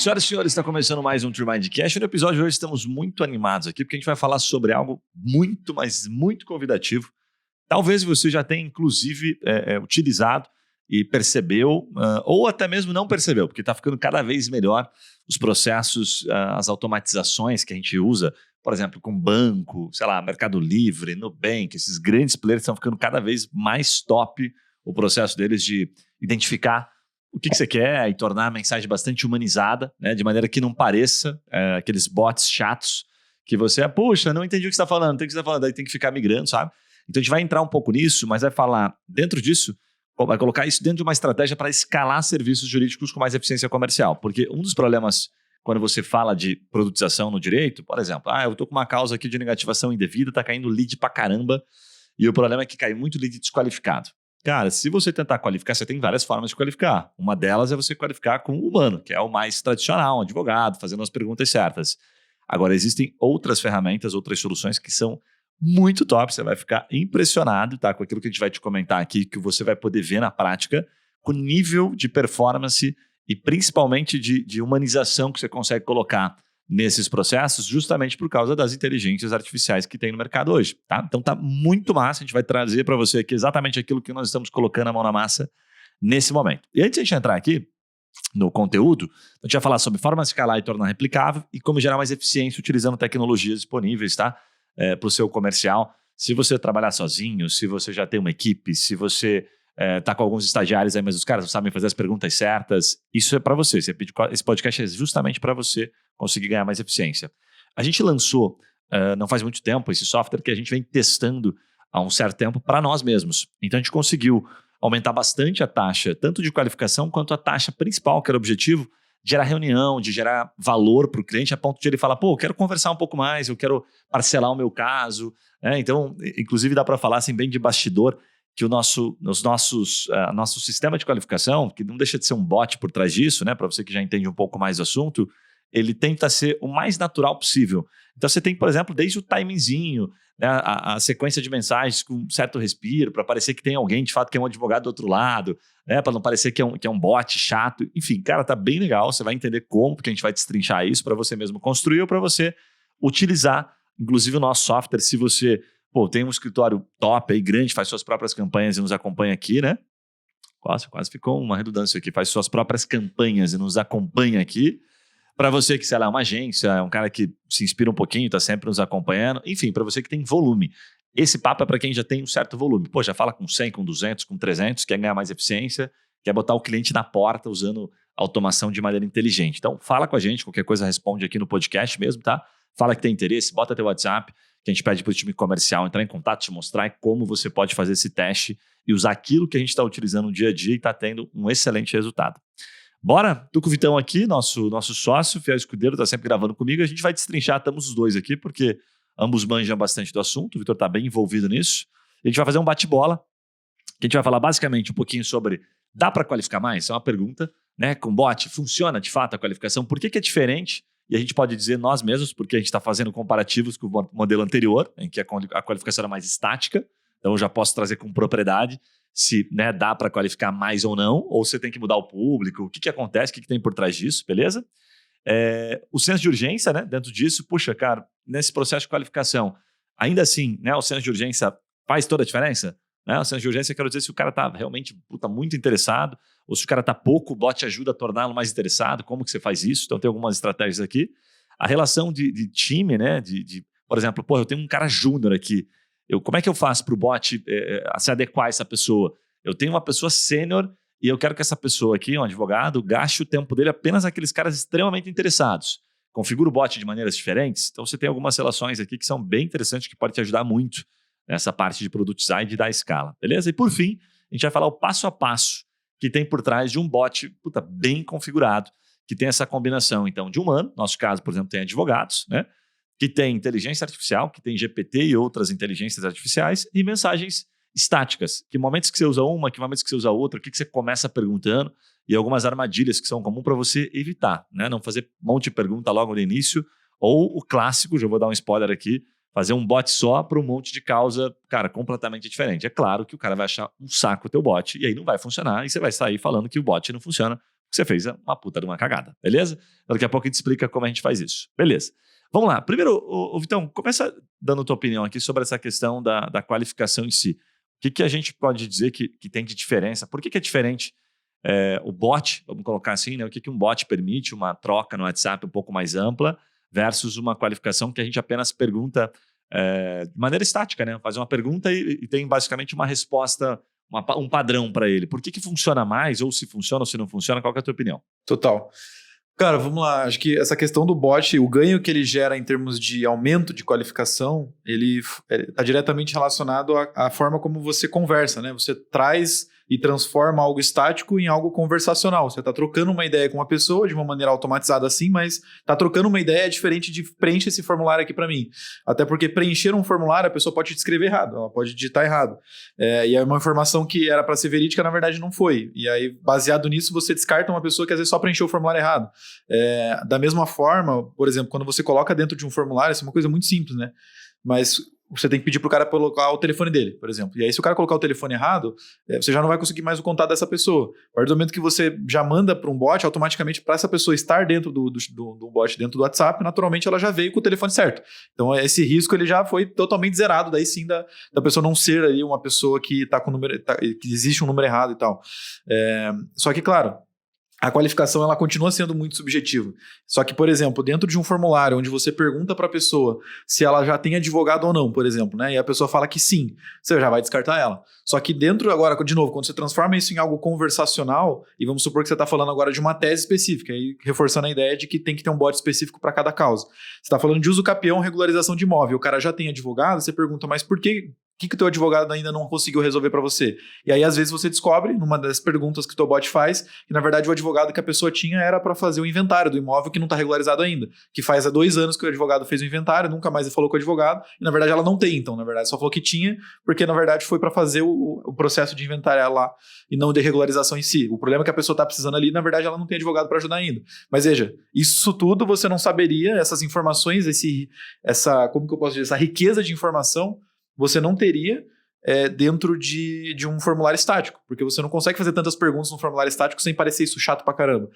Senhoras e senhores, está começando mais um TrueMindCast. No episódio de hoje estamos muito animados aqui, porque a gente vai falar sobre algo muito, mas muito convidativo. Talvez você já tenha, inclusive, utilizado e percebeu, ou até mesmo não percebeu, porque está ficando cada vez melhor os processos, as automatizações que a gente usa, por exemplo, com banco, sei lá, Mercado Livre, Nubank, esses grandes players estão ficando cada vez mais top o processo deles de identificar o que você quer e tornar a mensagem bastante humanizada, né, de maneira que não pareça aqueles bots chatos que você, puxa, não entendi o que você está falando, daí tem que ficar migrando, sabe? Então a gente vai entrar um pouco nisso, mas vai falar dentro disso, vai colocar isso dentro de uma estratégia para escalar serviços jurídicos com mais eficiência comercial, porque um dos problemas quando você fala de produtização no direito, por exemplo, eu estou com uma causa aqui de negativação indevida, está caindo lead pra caramba, e o problema é que cai muito lead desqualificado. Cara, se você tentar qualificar, você tem várias formas de qualificar. Uma delas é você qualificar com o humano, que é o mais tradicional, um advogado, fazendo as perguntas certas. Agora, existem outras ferramentas, outras soluções que são muito top. Você vai ficar impressionado, tá, com aquilo que a gente vai te comentar aqui, que você vai poder ver na prática, com o nível de performance e principalmente de humanização que você consegue colocar nesses processos, justamente por causa das inteligências artificiais que tem no mercado hoje, tá? Então tá muito massa, a gente vai trazer para você aqui exatamente aquilo que nós estamos colocando a mão na massa nesse momento. E antes de a gente entrar aqui no conteúdo, a gente vai falar sobre forma de escalar e tornar replicável e como gerar mais eficiência utilizando tecnologias disponíveis, tá? Para o seu comercial. Se você trabalhar sozinho, se você já tem uma equipe, se você tá com alguns estagiários aí, mas os caras não sabem fazer as perguntas certas, isso é para você. Esse podcast é justamente para você conseguir ganhar mais eficiência. A gente lançou, não faz muito tempo, esse software que a gente vem testando há um certo tempo para nós mesmos. Então a gente conseguiu aumentar bastante a taxa, tanto de qualificação quanto a taxa principal, que era o objetivo, de gerar reunião, de gerar valor para o cliente, a ponto de ele falar, eu quero conversar um pouco mais, eu quero parcelar o meu caso. Então, inclusive dá para falar assim, bem de bastidor, que o nosso sistema de qualificação, que não deixa de ser um bot por trás disso, né, para você que já entende um pouco mais do assunto, ele tenta ser o mais natural possível. Então você tem, por exemplo, desde o timingzinho, né, a sequência de mensagens com certo respiro, para parecer que tem alguém de fato que é um advogado do outro lado, né, para não parecer que é um bot chato. Enfim, cara, tá bem legal, você vai entender como, porque a gente vai destrinchar isso para você mesmo construir ou para você utilizar, inclusive o nosso software, se você tem um escritório top aí, grande, faz suas próprias campanhas e nos acompanha aqui, né? Quase ficou uma redundância aqui. Faz suas próprias campanhas e nos acompanha aqui. Para você que, sei lá, é uma agência, é um cara que se inspira um pouquinho, está sempre nos acompanhando. Enfim, para você que tem volume. Esse papo é para quem já tem um certo volume. Já fala com 100, com 200, com 300, quer ganhar mais eficiência, quer botar o cliente na porta usando automação de maneira inteligente. Então, fala com a gente, qualquer coisa responde aqui no podcast mesmo, tá? Fala que tem interesse, bota teu WhatsApp, que a gente pede para o time comercial entrar em contato, te mostrar como você pode fazer esse teste e usar aquilo que a gente está utilizando no dia a dia e está tendo um excelente resultado. Bora? Tô com o Vitão aqui, nosso sócio, fiel escudeiro, está sempre gravando comigo. A gente vai destrinchar, estamos os dois aqui, porque ambos manjam bastante do assunto. O Vitor está bem envolvido nisso. A gente vai fazer um bate-bola, que a gente vai falar basicamente um pouquinho sobre dá para qualificar mais? É uma pergunta, né? Com bot, funciona de fato a qualificação? Por que é diferente? E a gente pode dizer nós mesmos, porque a gente está fazendo comparativos com o modelo anterior, em que a qualificação era mais estática. Então, eu já posso trazer com propriedade se, né, dá para qualificar mais ou não, ou você tem que mudar o público, o que acontece, o que tem por trás disso, beleza? O senso de urgência, né, dentro disso, cara, nesse processo de qualificação, ainda assim, né, o senso de urgência faz toda a diferença? Né? O senso de urgência, quero dizer, se o cara está realmente muito interessado, ou se o cara está pouco, o bot ajuda a torná-lo mais interessado, como que você faz isso? Então tem algumas estratégias aqui. A relação de time, né? Por exemplo, eu tenho um cara júnior aqui, como é que eu faço para o bot se adequar a essa pessoa? Eu tenho uma pessoa sênior e eu quero que essa pessoa aqui, um advogado, gaste o tempo dele apenas naqueles caras extremamente interessados. Configura o bot de maneiras diferentes. Então você tem algumas relações aqui que são bem interessantes, que podem te ajudar muito nessa parte de produto design e de dar escala, beleza? E por fim, a gente vai falar o passo a passo que tem por trás de um bot bem configurado, que tem essa combinação, então, de humano, no nosso caso, por exemplo, tem advogados, né? Que tem inteligência artificial, que tem GPT e outras inteligências artificiais, e mensagens estáticas, que momentos que você usa uma, que momentos que você usa outra, o que você começa perguntando, e algumas armadilhas que são comuns para você evitar, né? Não fazer um monte de pergunta logo no início, ou o clássico, já vou dar um spoiler aqui, fazer um bot só para um monte de causa, cara, completamente diferente. É claro que o cara vai achar um saco o teu bot, e aí não vai funcionar, e você vai sair falando que o bot não funciona, você fez uma puta de uma cagada, beleza? Daqui a pouco a gente explica como a gente faz isso. Beleza. Vamos lá. Primeiro, Vitão, começa dando tua opinião aqui sobre essa questão da qualificação em si. O que a gente pode dizer que tem de diferença? Por que é diferente o bot, vamos colocar assim, né? O que um bot permite, uma troca no WhatsApp um pouco mais ampla versus uma qualificação que a gente apenas pergunta de maneira estática, né? Faz uma pergunta e tem basicamente uma resposta, um padrão para ele. Por que funciona mais, ou se funciona ou se não funciona? Qual que é a tua opinião? Total. Cara, vamos lá. Acho que essa questão do bot, o ganho que ele gera em termos de aumento de qualificação, ele está diretamente relacionado à forma como você conversa, né? Você traz e transforma algo estático em algo conversacional. Você está trocando uma ideia com uma pessoa de uma maneira automatizada assim, mas está trocando uma ideia diferente de preenche esse formulário aqui para mim. Até porque preencher um formulário, a pessoa pode te escrever errado, ela pode digitar errado. E é uma informação que era para ser verídica, na verdade não foi. E aí, baseado nisso, você descarta uma pessoa que às vezes só preencheu o formulário errado. Da mesma forma, por exemplo, quando você coloca dentro de um formulário, isso é uma coisa muito simples, né? Mas você tem que pedir para o cara colocar o telefone dele, por exemplo. E aí, se o cara colocar o telefone errado, você já não vai conseguir mais o contato dessa pessoa. A partir do momento que você já manda para um bot, automaticamente, para essa pessoa estar dentro do bot, dentro do WhatsApp, naturalmente ela já veio com o telefone certo. Então, esse risco ele já foi totalmente zerado, daí sim da pessoa não ser ali uma pessoa que está com número, que existe um número errado e tal. Só que, claro, a qualificação ela continua sendo muito subjetiva. Só que, por exemplo, dentro de um formulário onde você pergunta para a pessoa se ela já tem advogado ou não, por exemplo, né? E a pessoa fala que sim, você já vai descartar ela. Só que dentro, agora, de novo, quando você transforma isso em algo conversacional, e vamos supor que você está falando agora de uma tese específica, e reforçando a ideia de que tem que ter um bot específico para cada causa. Você está falando de uso capião, regularização de imóvel, o cara já tem advogado, você pergunta, mas por que... O que o teu advogado ainda não conseguiu resolver para você? E aí, às vezes, você descobre, numa das perguntas que o teu bot faz, que, na verdade, o advogado que a pessoa tinha era para fazer o inventário do imóvel que não está regularizado ainda. Que faz há 2 anos que o advogado fez o inventário, nunca mais falou com o advogado, e, na verdade, ela não tem. Então, na verdade, só falou que tinha, porque, na verdade, foi para fazer o processo de inventário lá e não de regularização em si. O problema é que a pessoa está precisando ali, na verdade, ela não tem advogado para ajudar ainda. Mas, veja, isso tudo você não saberia, essas informações, como que eu posso dizer, essa riqueza de informação, você não teria dentro de um formulário estático, porque você não consegue fazer tantas perguntas no formulário estático sem parecer isso chato pra caramba.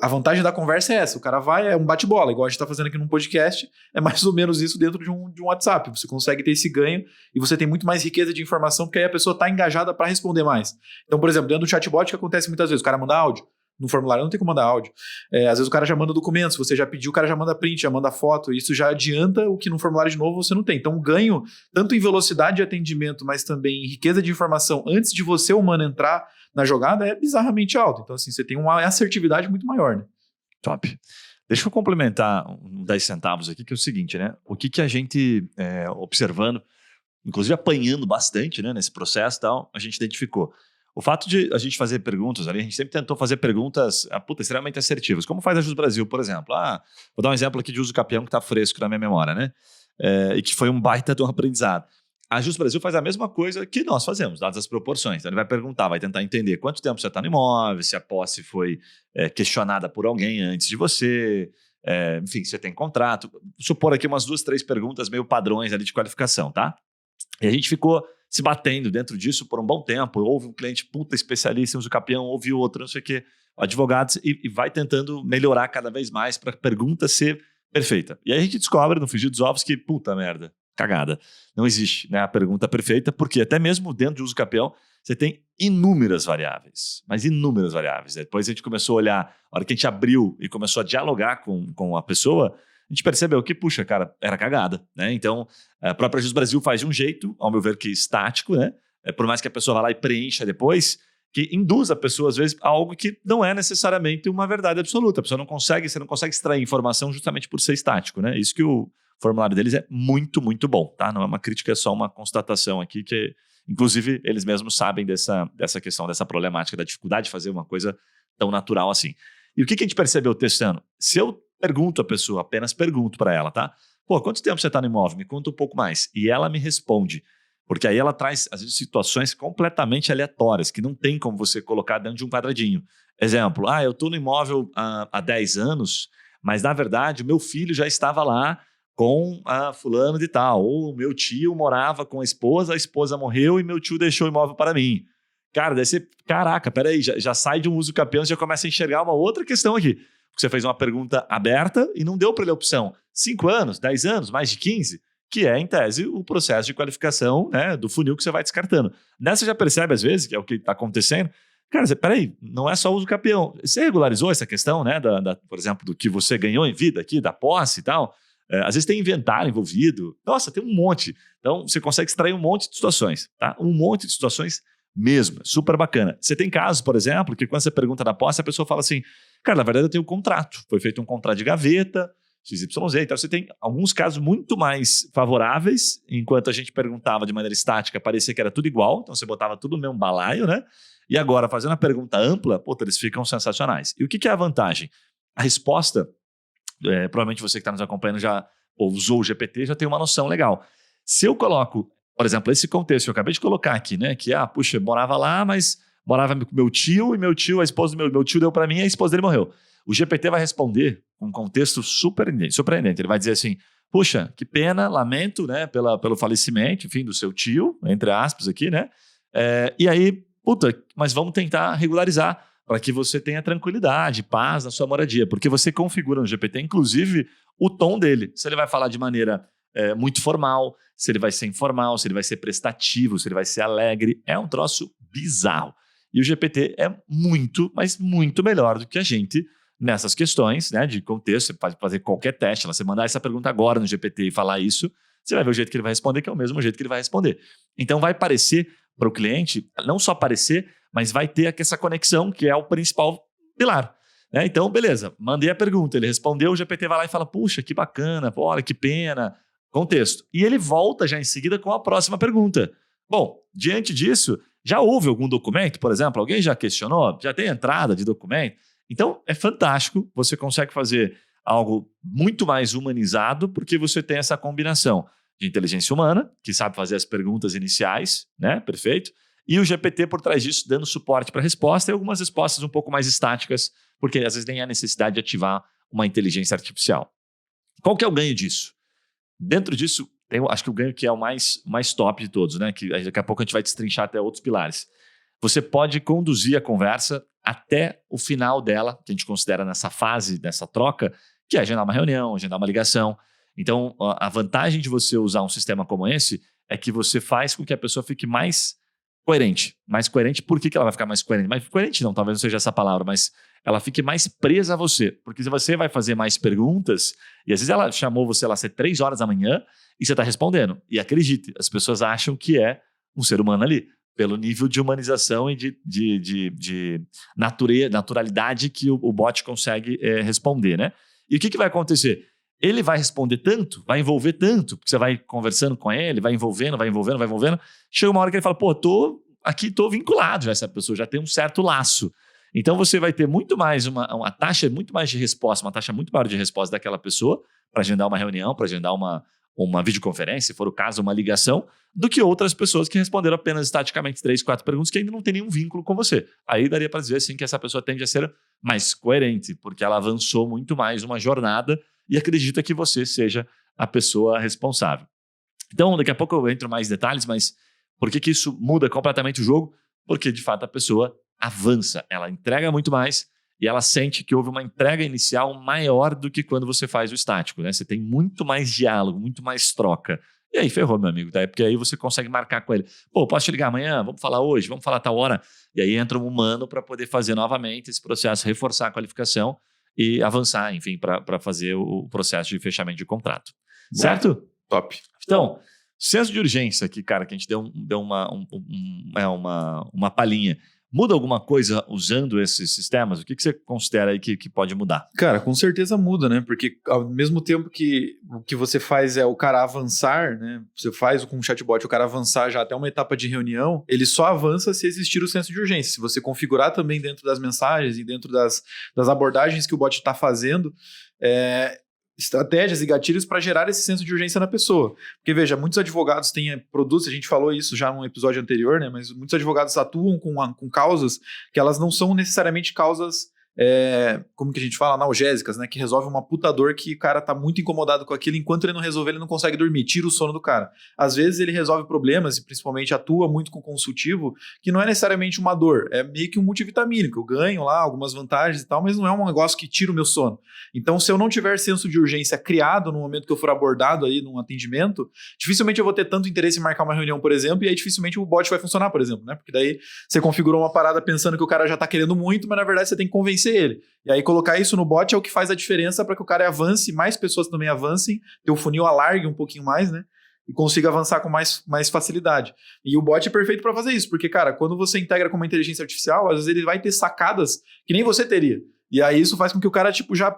A vantagem da conversa é essa, o cara vai, é um bate-bola, igual a gente tá fazendo aqui num podcast, é mais ou menos isso dentro de um WhatsApp, você consegue ter esse ganho e você tem muito mais riqueza de informação, porque aí a pessoa tá engajada para responder mais. Então, por exemplo, dentro do chatbot, o que acontece muitas vezes? O cara manda áudio, no formulário não tem como mandar áudio. Às vezes o cara já manda documentos, você já pediu, o cara já manda print, já manda foto, isso já adianta o que no formulário de novo você não tem. Então o ganho, tanto em velocidade de atendimento, mas também em riqueza de informação antes de você, humano, entrar na jogada, é bizarramente alto. Então assim, você tem uma assertividade muito maior, né? Top. Deixa eu complementar 10 centavos aqui, que é o seguinte, né? O que a gente, observando, inclusive apanhando bastante, né, nesse processo e tal, a gente identificou. O fato de a gente fazer perguntas ali, a gente sempre tentou fazer perguntas extremamente assertivas. Como faz a Jus Brasil, por exemplo. Vou dar um exemplo aqui de uso capião que está fresco na minha memória, né? E que foi um baita de um aprendizado. A Jus Brasil faz a mesma coisa que nós fazemos, dadas as proporções. Então ele vai perguntar, vai tentar entender quanto tempo você está no imóvel, se a posse foi questionada por alguém antes de você, enfim, se você tem contrato. Vou supor aqui umas 2, 3 perguntas meio padrões ali de qualificação, tá? E a gente ficou se batendo dentro disso por um bom tempo. Houve um cliente puta especialista em uso capião, houve outro, não sei o quê, advogados, e vai tentando melhorar cada vez mais para a pergunta ser perfeita. E aí a gente descobre no frigir dos ovos que, puta merda, cagada. Não existe, né, a pergunta perfeita, porque até mesmo dentro de uso capião, você tem inúmeras variáveis, mas inúmeras variáveis. Depois a gente começou a olhar, a hora que a gente abriu e começou a dialogar com a pessoa, a gente percebeu que, puxa, cara, era cagada, né? Então, a própria Jus Brasil faz de um jeito, ao meu ver, que estático, né? Por mais que a pessoa vá lá e preencha depois, que induz a pessoa, às vezes, a algo que não é necessariamente uma verdade absoluta. A pessoa você não consegue extrair informação justamente por ser estático, né? Isso que o formulário deles é muito, muito bom, tá? Não é uma crítica, é só uma constatação aqui que, inclusive, eles mesmos sabem dessa questão, dessa problemática, da dificuldade de fazer uma coisa tão natural assim. E o que a gente percebeu testando? Se eu pergunto à pessoa, apenas pergunto para ela, tá? Pô, quanto tempo você está no imóvel? Me conta um pouco mais. E ela me responde. Porque aí ela traz, às vezes, situações completamente aleatórias, que não tem como você colocar dentro de um quadradinho. Exemplo, eu estou no imóvel há 10 anos, mas, na verdade, o meu filho já estava lá com a fulano de tal. Ou o meu tio morava com a esposa morreu e meu tio deixou o imóvel para mim. Cara, daí você, caraca, peraí, já sai de um uso capião, você já começa a enxergar uma outra questão aqui. Você fez uma pergunta aberta e não deu para ele a opção 5 anos, 10 anos, mais de 15, que é, em tese, o processo de qualificação, né, do funil que você vai descartando. Nessa você já percebe, às vezes, que é o que está acontecendo. Cara, peraí, não é só uso capião. Você regularizou essa questão, né, por exemplo, do que você ganhou em vida aqui, da posse e tal? Às vezes tem inventário envolvido. Nossa, tem um monte. Então, você consegue extrair um monte de situações, tá? Um monte de situações mesmo. Super bacana. Você tem casos, por exemplo, que quando você pergunta da posse, a pessoa fala assim, cara, na verdade eu tenho um contrato. Foi feito um contrato de gaveta, XYZ. Então, você tem alguns casos muito mais favoráveis, enquanto a gente perguntava de maneira estática, parecia que era tudo igual. Então, você botava tudo no mesmo balaio, né? E agora, fazendo a pergunta ampla, puta, eles ficam sensacionais. E o que é a vantagem? A resposta, provavelmente você que está nos acompanhando já usou o GPT, já tem uma noção legal. Se eu coloco, por exemplo, esse contexto que eu acabei de colocar aqui, né? Que, puxa, eu morava lá, mas morava com meu tio, e meu tio, a esposa do meu tio deu para mim e a esposa dele morreu. O GPT vai responder com um contexto surpreendente. Ele vai dizer assim, puxa, que pena, lamento, né, pelo falecimento, enfim, do seu tio, entre aspas aqui, né? E aí, puta, mas vamos tentar regularizar para que você tenha tranquilidade, paz na sua moradia, porque você configura no GPT, inclusive, o tom dele. Se ele vai falar de maneira muito formal, se ele vai ser informal, se ele vai ser prestativo, se ele vai ser alegre, é um troço bizarro. E o GPT é muito, mas muito melhor do que a gente nessas questões, né, de contexto. Você pode fazer qualquer teste, você mandar essa pergunta agora no GPT e falar isso, você vai ver o jeito que ele vai responder, que é o mesmo jeito que ele vai responder. Então vai parecer para o cliente, não só parecer, mas vai ter essa conexão, que é o principal pilar. Né? Então, beleza, mandei a pergunta, ele respondeu, o GPT vai lá e fala, puxa, que bacana, olha, que pena, contexto. E ele volta já em seguida com a próxima pergunta. Bom, diante disso, já houve algum documento, por exemplo, alguém já questionou, já tem entrada de documento? Então, é fantástico, você consegue fazer algo muito mais humanizado, porque você tem essa combinação de inteligência humana, que sabe fazer as perguntas iniciais, né? Perfeito. E o GPT por trás disso dando suporte para a resposta e algumas respostas um pouco mais estáticas, porque às vezes nem há necessidade de ativar uma inteligência artificial. Qual que é o ganho disso? Dentro disso, acho que o ganho que é o mais top de todos, né? Que daqui a pouco a gente vai destrinchar até outros pilares. Você pode conduzir a conversa até o final dela, que a gente considera nessa fase, dessa troca, que é agendar uma reunião, agendar uma ligação. Então, a vantagem de você usar um sistema como esse é que você faz com que a pessoa fique mais coerente. Mais coerente, por que ela vai ficar mais coerente? Mais coerente não, talvez não seja essa palavra, mas ela fique mais presa a você. Porque se você vai fazer mais perguntas, e às vezes ela chamou você lá às 3 horas da manhã e você está respondendo. E acredite, as pessoas acham que é um ser humano ali, pelo nível de humanização e de naturalidade que o bot consegue responder, né? E o que vai acontecer? Ele vai responder tanto, vai envolver tanto, porque você vai conversando com ele, vai envolvendo. Chega uma hora que ele fala, pô, tô vinculado já, essa pessoa já tem um certo laço. Então você vai ter muito mais uma taxa muito mais de resposta, uma taxa muito maior de resposta daquela pessoa para agendar uma reunião, para agendar uma videoconferência, se for o caso, uma ligação, do que outras pessoas que responderam apenas estaticamente 3, 4 perguntas que ainda não tem nenhum vínculo com você. Aí daria para dizer assim que essa pessoa tende a ser mais coerente, porque ela avançou muito mais uma jornada e acredita que você seja a pessoa responsável. Então, daqui a pouco eu entro mais detalhes, mas por que isso muda completamente o jogo? Porque, de fato, a pessoa avança, ela entrega muito mais e ela sente que houve uma entrega inicial maior do que quando você faz o estático, né? Você tem muito mais diálogo, muito mais troca. E aí ferrou, meu amigo, tá? Porque aí você consegue marcar com ele. Pô, posso te ligar amanhã? Vamos falar hoje? Vamos falar tal hora? E aí entra um humano para poder fazer novamente esse processo, reforçar a qualificação e avançar, enfim, para fazer o processo de fechamento de contrato. Certo? Top. Então, senso de urgência aqui, cara, que a gente deu uma palhinha. Muda alguma coisa usando esses sistemas? O que você considera aí que pode mudar? Cara, com certeza muda, né? Porque ao mesmo tempo que o que você faz é o cara avançar, né? Você faz com o chatbot o cara avançar já até uma etapa de reunião, ele só avança se existir o senso de urgência. Se você configurar também dentro das mensagens e dentro das abordagens que o bot está fazendo, estratégias e gatilhos para gerar esse senso de urgência na pessoa. Porque, veja, muitos advogados têm produtos, a gente falou isso já num episódio anterior, né? Mas muitos advogados atuam com causas que elas não são necessariamente causas como que a gente fala? Analgésicas, né? Que resolve uma puta dor que o cara tá muito incomodado com aquilo, enquanto ele não resolver, ele não consegue dormir, tira o sono do cara. Às vezes ele resolve problemas e principalmente atua muito com consultivo, que não é necessariamente uma dor, é meio que um multivitamínico. Eu ganho lá algumas vantagens e tal, mas não é um negócio que tira o meu sono. Então, se eu não tiver senso de urgência criado no momento que eu for abordado aí num atendimento, dificilmente eu vou ter tanto interesse em marcar uma reunião, por exemplo, e aí dificilmente o bot vai funcionar, por exemplo, né? Porque daí você configurou uma parada pensando que o cara já tá querendo muito, mas na verdade você tem que convencer ele. E aí colocar isso no bot é o que faz a diferença para que o cara avance, mais pessoas também avancem, teu funil alargue um pouquinho mais, né? E consiga avançar com mais facilidade. E o bot é perfeito para fazer isso, porque, cara, quando você integra com uma inteligência artificial, às vezes ele vai ter sacadas que nem você teria. E aí isso faz com que o cara, tipo, já...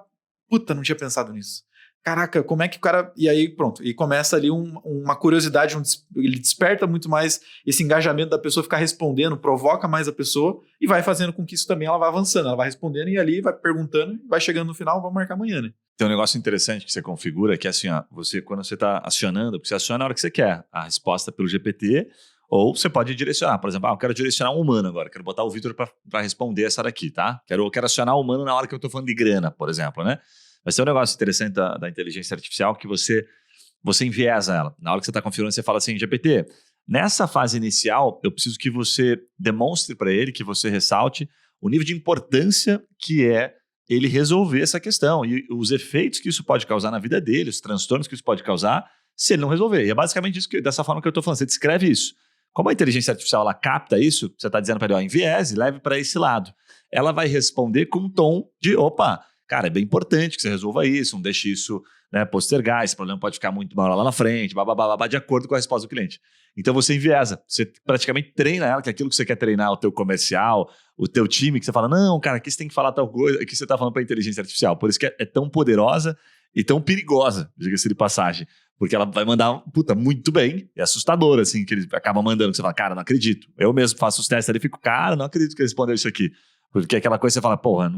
Puta, não tinha pensado nisso. Caraca, como é que o cara... E aí, pronto. E começa ali uma curiosidade, ele desperta muito mais esse engajamento da pessoa ficar respondendo, provoca mais a pessoa e vai fazendo com que isso também ela vá avançando. Ela vai respondendo e ali vai perguntando, vai chegando no final, vamos marcar amanhã, né? Tem um negócio interessante que você configura, que é assim, ó, quando você está acionando, porque você aciona na hora que você quer a resposta pelo GPT, ou você pode direcionar, por exemplo, eu quero direcionar um humano agora, quero botar o Vitor para responder essa daqui, tá? Quero acionar o humano na hora que eu estou falando de grana, por exemplo, né? Mas tem um negócio interessante da inteligência artificial que você enviesa ela. Na hora que você está configurando, você fala assim, GPT, nessa fase inicial, eu preciso que você demonstre para ele, que você ressalte o nível de importância que é ele resolver essa questão e os efeitos que isso pode causar na vida dele, os transtornos que isso pode causar, se ele não resolver. E é basicamente isso dessa forma que eu estou falando. Você descreve isso. Como a inteligência artificial ela capta isso, você está dizendo para ele, enviese, leve para esse lado. Ela vai responder com um tom de, opa, cara, é bem importante que você resolva isso, não deixe isso, né, postergar, esse problema pode ficar muito mal lá na frente, babá, de acordo com a resposta do cliente. Então você enviesa, você praticamente treina ela, que é aquilo que você quer treinar, o teu comercial, o teu time, que você fala, não, cara, aqui você tem que falar tal coisa, aqui você está falando para a inteligência artificial. Por isso que é tão poderosa e tão perigosa, diga-se de passagem. Porque ela vai mandar, muito bem, é assustador, assim, que ele acaba mandando, que você fala, cara, não acredito. Eu mesmo faço os testes ali e fico, cara, não acredito que ele respondeu isso aqui. Porque aquela coisa você fala, porra,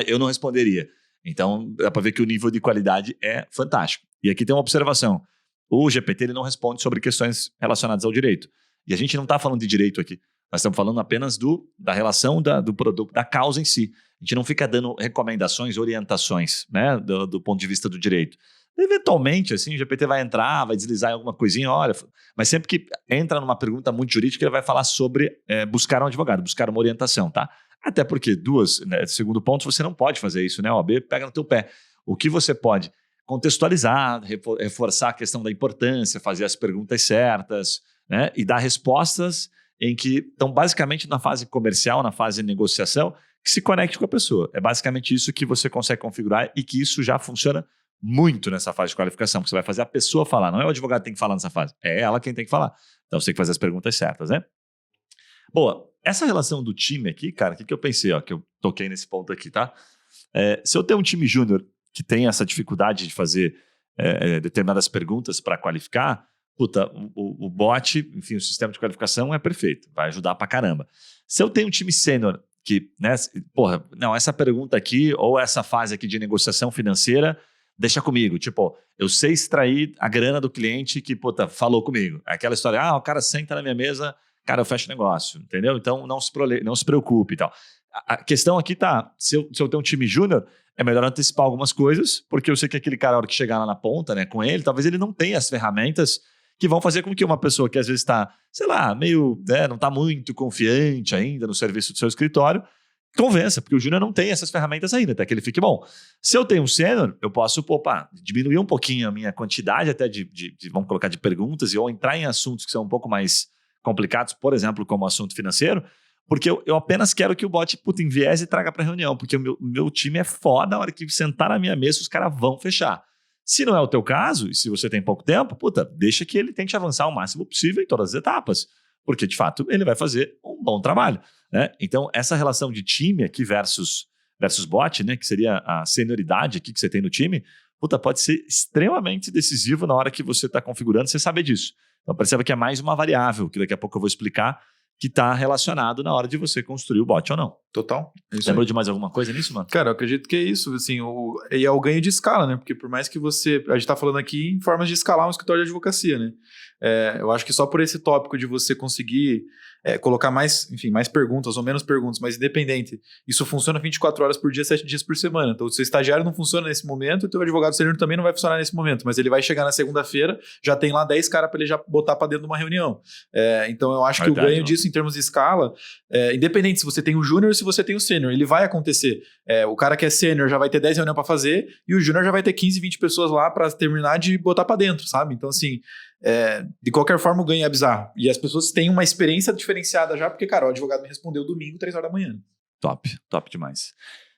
eu não responderia. Então, dá para ver que o nível de qualidade é fantástico. E aqui tem uma observação. O GPT ele não responde sobre questões relacionadas ao direito. E a gente não está falando de direito aqui. Nós estamos falando apenas da relação do produto, da causa em si. A gente não fica dando recomendações, orientações, né, do ponto de vista do direito. Eventualmente, assim, o GPT vai entrar, vai deslizar em alguma coisinha, olha, mas sempre que entra numa pergunta muito jurídica, ele vai falar sobre buscar um advogado, buscar uma orientação, tá? Até porque segundo ponto, você não pode fazer isso, né? A OAB pega no teu pé. O que você pode contextualizar, reforçar a questão da importância, fazer as perguntas certas, né? E dar respostas em que estão basicamente na fase comercial, na fase de negociação, que se conecte com a pessoa. É basicamente isso que você consegue configurar e que isso já funciona muito nessa fase de qualificação, porque você vai fazer a pessoa falar, não é o advogado que tem que falar nessa fase, é ela quem tem que falar. Então você tem que fazer as perguntas certas, né? Boa, essa relação do time aqui, cara, o que eu pensei, ó, que eu toquei nesse ponto aqui, tá? Se eu tenho um time júnior que tem essa dificuldade de fazer determinadas perguntas para qualificar, puta, o bot, enfim, o sistema de qualificação é perfeito, vai ajudar pra caramba. Se eu tenho um time sênior que, né, porra, não, essa pergunta aqui ou essa fase aqui de negociação financeira, deixa comigo, tipo, eu sei extrair a grana do cliente que, puta, falou comigo. Aquela história, o cara senta na minha mesa, cara, eu fecho o negócio, entendeu? Então não se preocupe e tal. A questão aqui tá, se eu tenho um time júnior, é melhor antecipar algumas coisas, porque eu sei que aquele cara, a hora que chegar lá na ponta, né, com ele, talvez ele não tenha as ferramentas que vão fazer com que uma pessoa que às vezes está, sei lá, meio, não está muito confiante ainda no serviço do seu escritório, convença, porque o júnior não tem essas ferramentas ainda, até que ele fique bom. Se eu tenho um sênior, eu posso, diminuir um pouquinho a minha quantidade até vamos colocar, de perguntas ou entrar em assuntos que são um pouco mais complicados, por exemplo, como o assunto financeiro, porque eu apenas quero que o bot enviese e traga para a reunião, porque o meu time é foda, a hora que sentar na minha mesa, os caras vão fechar. Se não é o teu caso, e se você tem pouco tempo, deixa que ele tente avançar o máximo possível em todas as etapas, porque, de fato, ele vai fazer um bom trabalho, né? Então, essa relação de time aqui versus bot, né, que seria a senioridade aqui que você tem no time, pode ser extremamente decisivo na hora que você está configurando, você saber disso. Então, perceba que é mais uma variável, que daqui a pouco eu vou explicar, que está relacionado na hora de você construir o bot ou não. Total. Lembrou de mais alguma coisa nisso, mano? Cara, eu acredito que é isso, assim, e é o ganho de escala, né? Porque por mais que a gente tá falando aqui em formas de escalar um escritório de advocacia, né? Eu acho que só por esse tópico de você conseguir colocar mais, enfim, mais perguntas ou menos perguntas, mas independente, isso funciona 24 horas por dia, 7 dias por semana. Então, o seu estagiário não funciona nesse momento, o teu advogado sênior também não vai funcionar nesse momento, mas ele vai chegar na segunda-feira, já tem lá 10 caras para ele já botar para dentro de uma reunião. Então, eu acho que o ganho disso em termos de escala, independente se você tem o júnior ou se você tem o sênior, ele vai acontecer. O cara que é sênior já vai ter 10 reuniões para fazer e o júnior já vai ter 15, 20 pessoas lá para terminar de botar para dentro, sabe? Então, assim, de qualquer forma o ganho é bizarro. E as pessoas têm uma experiência diferenciada já, porque, cara, o advogado me respondeu domingo, 3 horas da manhã. Top demais.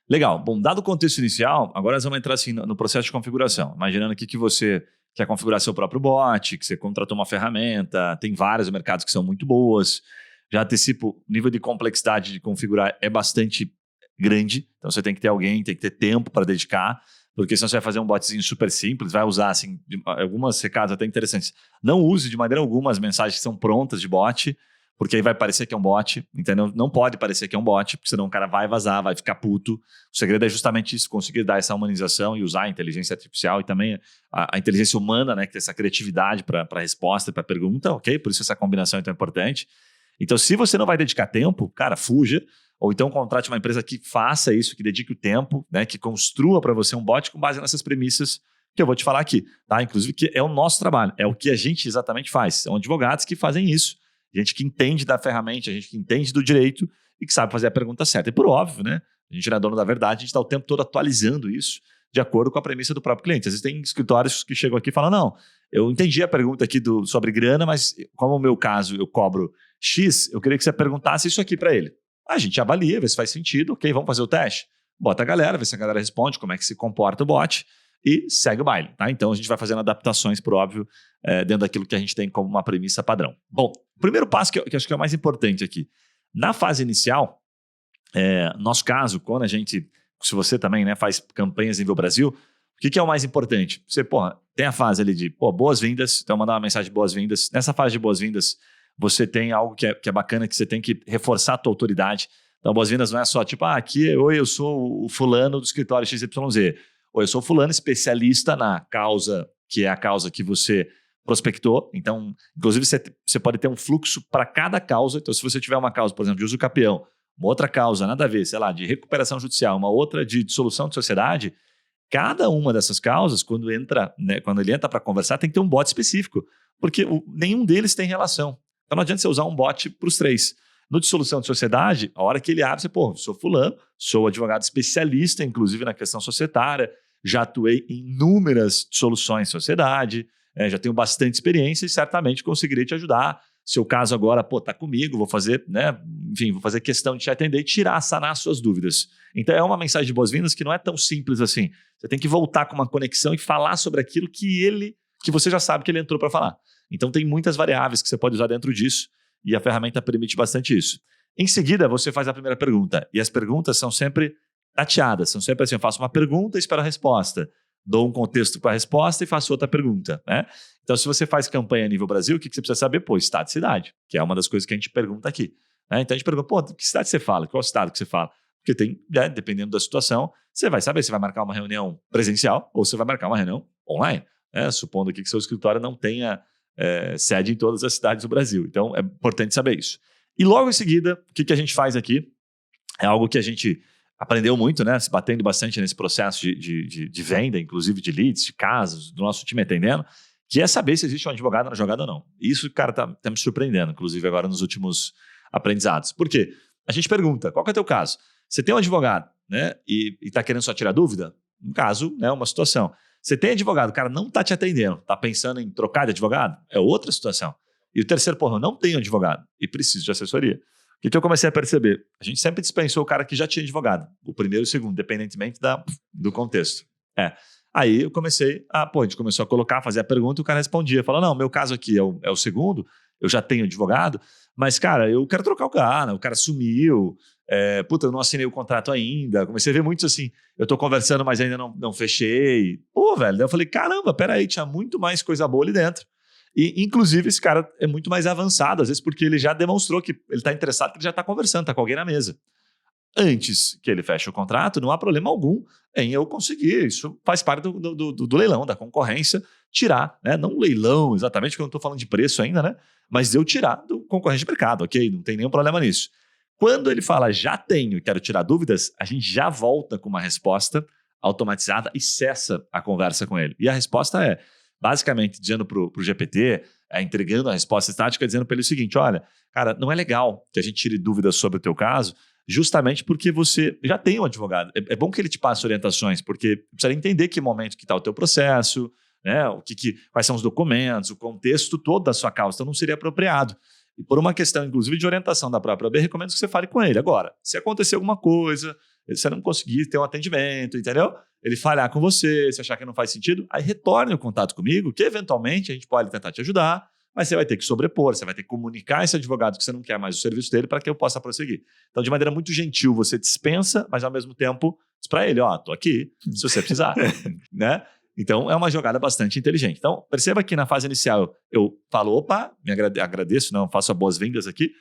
Legal. Bom, dado o contexto inicial, agora nós vamos entrar assim no processo de configuração. Imaginando aqui que você quer configurar seu próprio bot, que você contratou uma ferramenta, tem vários mercados que são muito boas. Já antecipo, o nível de complexidade de configurar é bastante grande, então você tem que ter alguém, tem que ter tempo para dedicar, porque senão você vai fazer um botzinho super simples, vai usar assim, algumas recados até interessantes. Não use de maneira alguma as mensagens que são prontas de bot, porque aí vai parecer que é um bot, entendeu? Não pode parecer que é um bot, porque senão o cara vai vazar, vai ficar puto. O segredo é justamente isso, conseguir dar essa humanização e usar a inteligência artificial e também a inteligência humana, né, que tem essa criatividade para resposta, para pergunta, ok? Por isso essa combinação é tão importante. Então, se você não vai dedicar tempo, cara, fuja. Ou então contrate uma empresa que faça isso, que dedique o tempo, né, que construa para você um bot com base nessas premissas que eu vou te falar aqui. Tá? Inclusive, que é o nosso trabalho, é o que a gente exatamente faz. São advogados que fazem isso. Gente que entende da ferramenta, gente que entende do direito e que sabe fazer a pergunta certa. E por óbvio, né? A gente não é dono da verdade, a gente está o tempo todo atualizando isso de acordo com a premissa do próprio cliente. Às vezes tem escritórios que chegam aqui e falam, não, eu entendi a pergunta aqui sobre grana, mas como no meu caso eu cobro X, eu queria que você perguntasse isso aqui para ele. A gente avalia, vê se faz sentido, ok, vamos fazer o teste. Bota a galera, vê se a galera responde, como é que se comporta o bot e segue o baile. Tá? Então a gente vai fazendo adaptações, por óbvio, dentro daquilo que a gente tem como uma premissa padrão. Bom, o primeiro passo que acho que é o mais importante aqui. Na fase inicial, nosso caso, quando a gente, se você também, né, faz campanhas nível Brasil, o que é o mais importante? Você, tem a fase ali de boas-vindas, então mandar uma mensagem de boas-vindas. Nessa fase de boas-vindas, você tem algo que é bacana, que você tem que reforçar a tua autoridade. Então, boas-vindas não é só tipo, aqui, oi, eu sou o fulano do escritório XYZ. Ou eu sou fulano especialista na causa, que é a causa que você prospectou. Então, inclusive, você pode ter um fluxo para cada causa. Então, se você tiver uma causa, por exemplo, de uso capião, uma outra causa, nada a ver, sei lá, de recuperação judicial, uma outra de dissolução de sociedade, cada uma dessas causas, quando ele entra para conversar, tem que ter um bot específico, porque nenhum deles tem relação. Então não adianta você usar um bot para os três. No dissolução de sociedade, a hora que ele abre, você, sou fulano, sou advogado especialista, inclusive na questão societária, já atuei em inúmeras dissoluções de sociedade, já tenho bastante experiência e certamente conseguirei te ajudar. Seu caso agora, tá comigo, vou fazer, né? Enfim, vou fazer questão de te atender e sanar suas dúvidas. Então é uma mensagem de boas-vindas que não é tão simples assim. Você tem que voltar com uma conexão e falar sobre aquilo que você já sabe que ele entrou para falar. Então tem muitas variáveis que você pode usar dentro disso e a ferramenta permite bastante isso. Em seguida, você faz a primeira pergunta e as perguntas são sempre tateadas, são sempre assim, eu faço uma pergunta e espero a resposta. Dou um contexto para a resposta e faço outra pergunta, né? Então, se você faz campanha a nível Brasil, o que você precisa saber? Estado e cidade, que é uma das coisas que a gente pergunta aqui. Né? Então, a gente pergunta, que cidade você fala? Qual estado que você fala? Porque tem, dependendo da situação, você vai saber se vai marcar uma reunião presencial ou se vai marcar uma reunião online. Né? Supondo aqui que seu escritório não tenha sede em todas as cidades do Brasil. Então, é importante saber isso. E logo em seguida, o que a gente faz aqui? É algo que a gente aprendeu muito, né? Se batendo bastante nesse processo de venda, inclusive de leads, de casos, do nosso time atendendo, que é saber se existe um advogado na jogada ou não. E isso, cara, tá me surpreendendo, inclusive agora nos últimos aprendizados. Por quê? A gente pergunta, qual que é o teu caso? Você tem um advogado, né? E tá querendo só tirar dúvida? Um caso, né? Uma situação. Você tem advogado, o cara não tá te atendendo, tá pensando em trocar de advogado? É outra situação. E o terceiro, eu não tenho advogado e preciso de assessoria. O que eu comecei a perceber? A gente sempre dispensou o cara que já tinha advogado, o primeiro e o segundo, independentemente do contexto. Aí eu comecei a gente começou a colocar, fazer a pergunta e o cara respondia. Falou, não, meu caso aqui é o segundo, eu já tenho advogado, mas, cara, eu quero trocar o cara sumiu, eu não assinei o contrato ainda. Comecei a ver muitos assim, eu tô conversando, mas ainda não fechei. Velho, daí eu falei, caramba, peraí, tinha muito mais coisa boa ali dentro. E, inclusive, esse cara é muito mais avançado, às vezes porque ele já demonstrou que ele está interessado, que ele já está conversando, está com alguém na mesa. antes que ele feche o contrato, não há problema algum em eu conseguir. Isso faz parte do leilão, da concorrência, tirar, né? Não leilão exatamente, porque eu não estou falando de preço ainda, né? Mas eu tirar do concorrente de mercado, ok? Não tem nenhum problema nisso. Quando ele fala já tenho e quero tirar dúvidas, a gente já volta com uma resposta automatizada e cessa a conversa com ele. E a resposta é, basicamente, dizendo para o GPT, entregando a resposta estática, dizendo para ele o seguinte, olha, cara, não é legal que a gente tire dúvidas sobre o teu caso, justamente porque você já tem um advogado. É bom que ele te passe orientações, porque precisa entender que momento que está o teu processo, né, quais são os documentos, o contexto todo da sua causa. Então, não seria apropriado. E por uma questão, inclusive, de orientação da própria OAB, recomendo que você fale com ele. Agora, se acontecer alguma coisa, você não conseguir ter um atendimento, entendeu? Ele falhar com você, se achar que não faz sentido, aí retorne o contato comigo, que eventualmente a gente pode tentar te ajudar, mas você vai ter que sobrepor, você vai ter que comunicar esse advogado que você não quer mais o serviço dele para que eu possa prosseguir. Então, de maneira muito gentil, você dispensa, mas ao mesmo tempo diz para ele, tô aqui, se você precisar, né? Então, é uma jogada bastante inteligente. Então, perceba que na fase inicial eu falo, opa, agradeço, não, faço as boas-vindas aqui,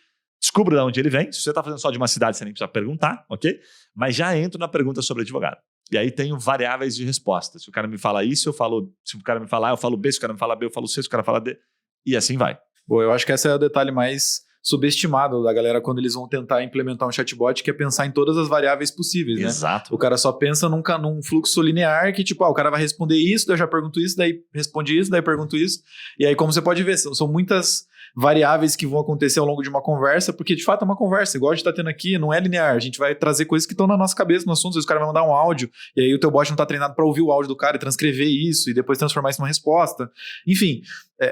descubro de onde ele vem. Se você está fazendo só de uma cidade, você nem precisa perguntar, ok? Mas já entro na pergunta sobre advogado. E aí tenho variáveis de resposta. Se o cara me fala isso, eu falo. Se o cara me falar A, eu falo B. Se o cara me fala B, eu falo C. Se o cara fala D. E assim vai. Bom, eu acho que esse é o detalhe mais subestimado da galera quando eles vão tentar implementar um chatbot, que é pensar em todas as variáveis possíveis, né? Exato. O cara só pensa num fluxo linear que, tipo, o cara vai responder isso, daí eu já pergunto isso, daí responde isso, daí pergunto isso. E aí, como você pode ver, são muitas variáveis que vão acontecer ao longo de uma conversa, porque de fato é uma conversa, igual a gente tá tendo aqui, não é linear, a gente vai trazer coisas que estão na nossa cabeça no assunto, às vezes o cara vai mandar um áudio, e aí o teu bot não tá treinado para ouvir o áudio do cara e transcrever isso, e depois transformar isso numa resposta. Enfim,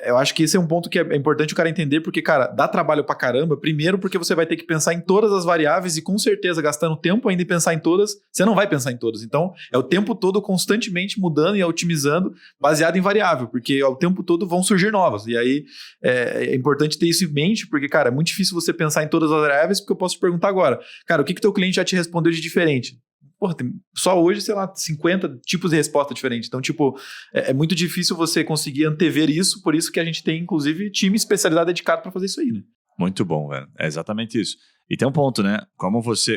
eu acho que esse é um ponto que é importante o cara entender, porque, cara, dá trabalho pra caramba, primeiro porque você vai ter que pensar em todas as variáveis e com certeza gastando tempo ainda em pensar em todas, você não vai pensar em todas. Então, é o tempo todo constantemente mudando e otimizando baseado em variável, porque ao tempo todo vão surgir novas. E aí, é importante ter isso em mente, porque, cara, é muito difícil você pensar em todas as variáveis, porque eu posso te perguntar agora, cara, o que teu cliente já te respondeu de diferente? Porra, tem só hoje, sei lá, 50 tipos de resposta diferentes. Então, tipo, é muito difícil você conseguir antever isso, por isso que a gente tem, inclusive, time especializado dedicado para fazer isso aí, né? Muito bom, velho. É exatamente isso. E tem um ponto, né?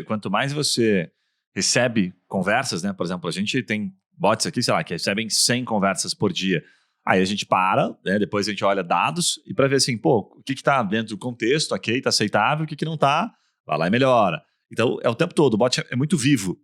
Quanto mais você recebe conversas, né? Por exemplo, a gente tem bots aqui, sei lá, que recebem 100 conversas por dia. Aí a gente para, né? Depois a gente olha dados e para ver assim, pô, o que tá dentro do contexto, ok, tá aceitável, o que não tá, vai lá e melhora. Então, é o tempo todo, o bot é muito vivo.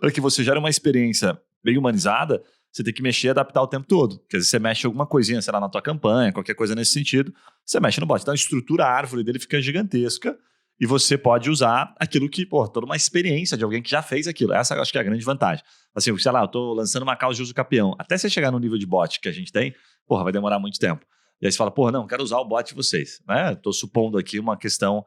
Para que você gere uma experiência bem humanizada, você tem que mexer e adaptar o tempo todo. Porque às vezes você mexe alguma coisinha, sei lá, na tua campanha, qualquer coisa nesse sentido, você mexe no bot. Então a estrutura, a árvore dele fica gigantesca e você pode usar aquilo que, toda uma experiência de alguém que já fez aquilo. Essa eu acho que é a grande vantagem. Assim, sei lá, eu tô lançando uma causa de uso capião. Até você chegar no nível de bot que a gente tem, vai demorar muito tempo. E aí você fala, não, quero usar o bot de vocês. Né? Tô supondo aqui uma questão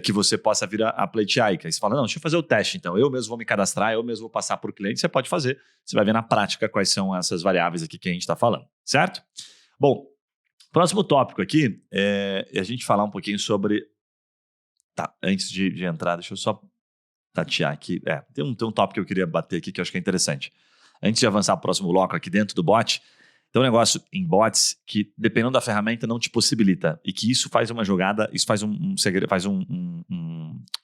que você possa vir a pleitear. Aí você fala, não, deixa eu fazer o teste então. Eu mesmo vou me cadastrar, eu mesmo vou passar para o cliente. Você pode fazer. Você vai ver na prática quais são essas variáveis aqui que a gente está falando. Certo? Bom, próximo tópico aqui é a gente falar um pouquinho sobre... Tá, antes de entrar, deixa eu só tatear aqui. Tem um tópico que eu queria bater aqui que eu acho que é interessante. Antes de avançar para o próximo bloco aqui dentro do bot, tem um negócio em bots que, dependendo da ferramenta, não te possibilita. E que isso faz uma jogada, isso faz um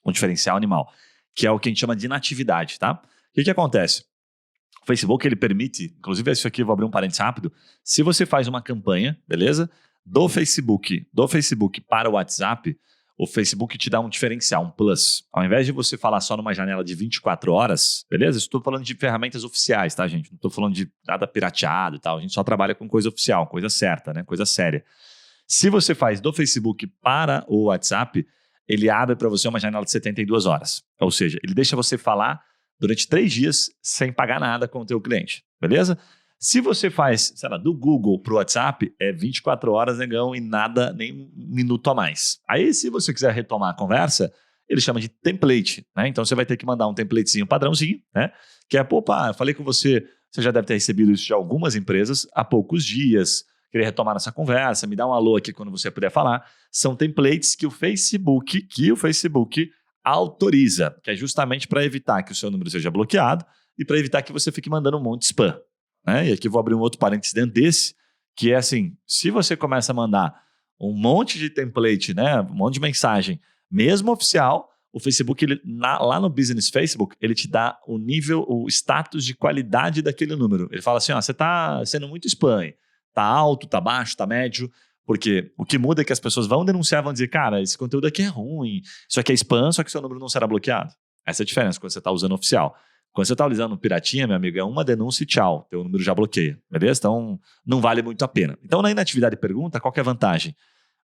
diferencial animal, que é o que a gente chama de inatividade, tá? O que acontece? O Facebook, ele permite, inclusive isso aqui eu vou abrir um parênteses rápido, se você faz uma campanha, beleza? Do Facebook para o WhatsApp, o Facebook te dá um diferencial, um plus. Ao invés de você falar só numa janela de 24 horas, beleza? Estou falando de ferramentas oficiais, tá, gente? Não estou falando de nada pirateado e tal. A gente só trabalha com coisa oficial, coisa certa, né? Coisa séria. Se você faz do Facebook para o WhatsApp, ele abre para você uma janela de 72 horas. Ou seja, ele deixa você falar durante 3 dias sem pagar nada com o teu cliente, beleza? Se você faz, sei lá, do Google para o WhatsApp, é 24 horas, negão, e nada, nem um minuto a mais. Aí, se você quiser retomar a conversa, ele chama de template, né? Então, você vai ter que mandar um templatezinho padrãozinho, né? Que é, eu falei com você, você já deve ter recebido isso de algumas empresas há poucos dias, queria retomar essa conversa, me dá um alô aqui quando você puder falar. São templates que o Facebook autoriza, que é justamente para evitar que o seu número seja bloqueado e para evitar que você fique mandando um monte de spam. Né? E aqui eu vou abrir um outro parênteses dentro desse, que é assim, se você começa a mandar um monte de template, né, um monte de mensagem, mesmo oficial, o Facebook, lá no Business Facebook, ele te dá o nível, o status de qualidade daquele número. Ele fala assim, ó, você está sendo muito spam, tá alto, tá baixo, tá médio, porque o que muda é que as pessoas vão denunciar, vão dizer, cara, esse conteúdo aqui é ruim, isso aqui é spam, só que seu número não será bloqueado. Essa é a diferença quando você está usando oficial. Quando você está usando o piratinha, meu amigo, é uma denúncia e tchau, teu número já bloqueia, beleza? Então, não vale muito a pena. Então, na inatividade pergunta, qual que é a vantagem?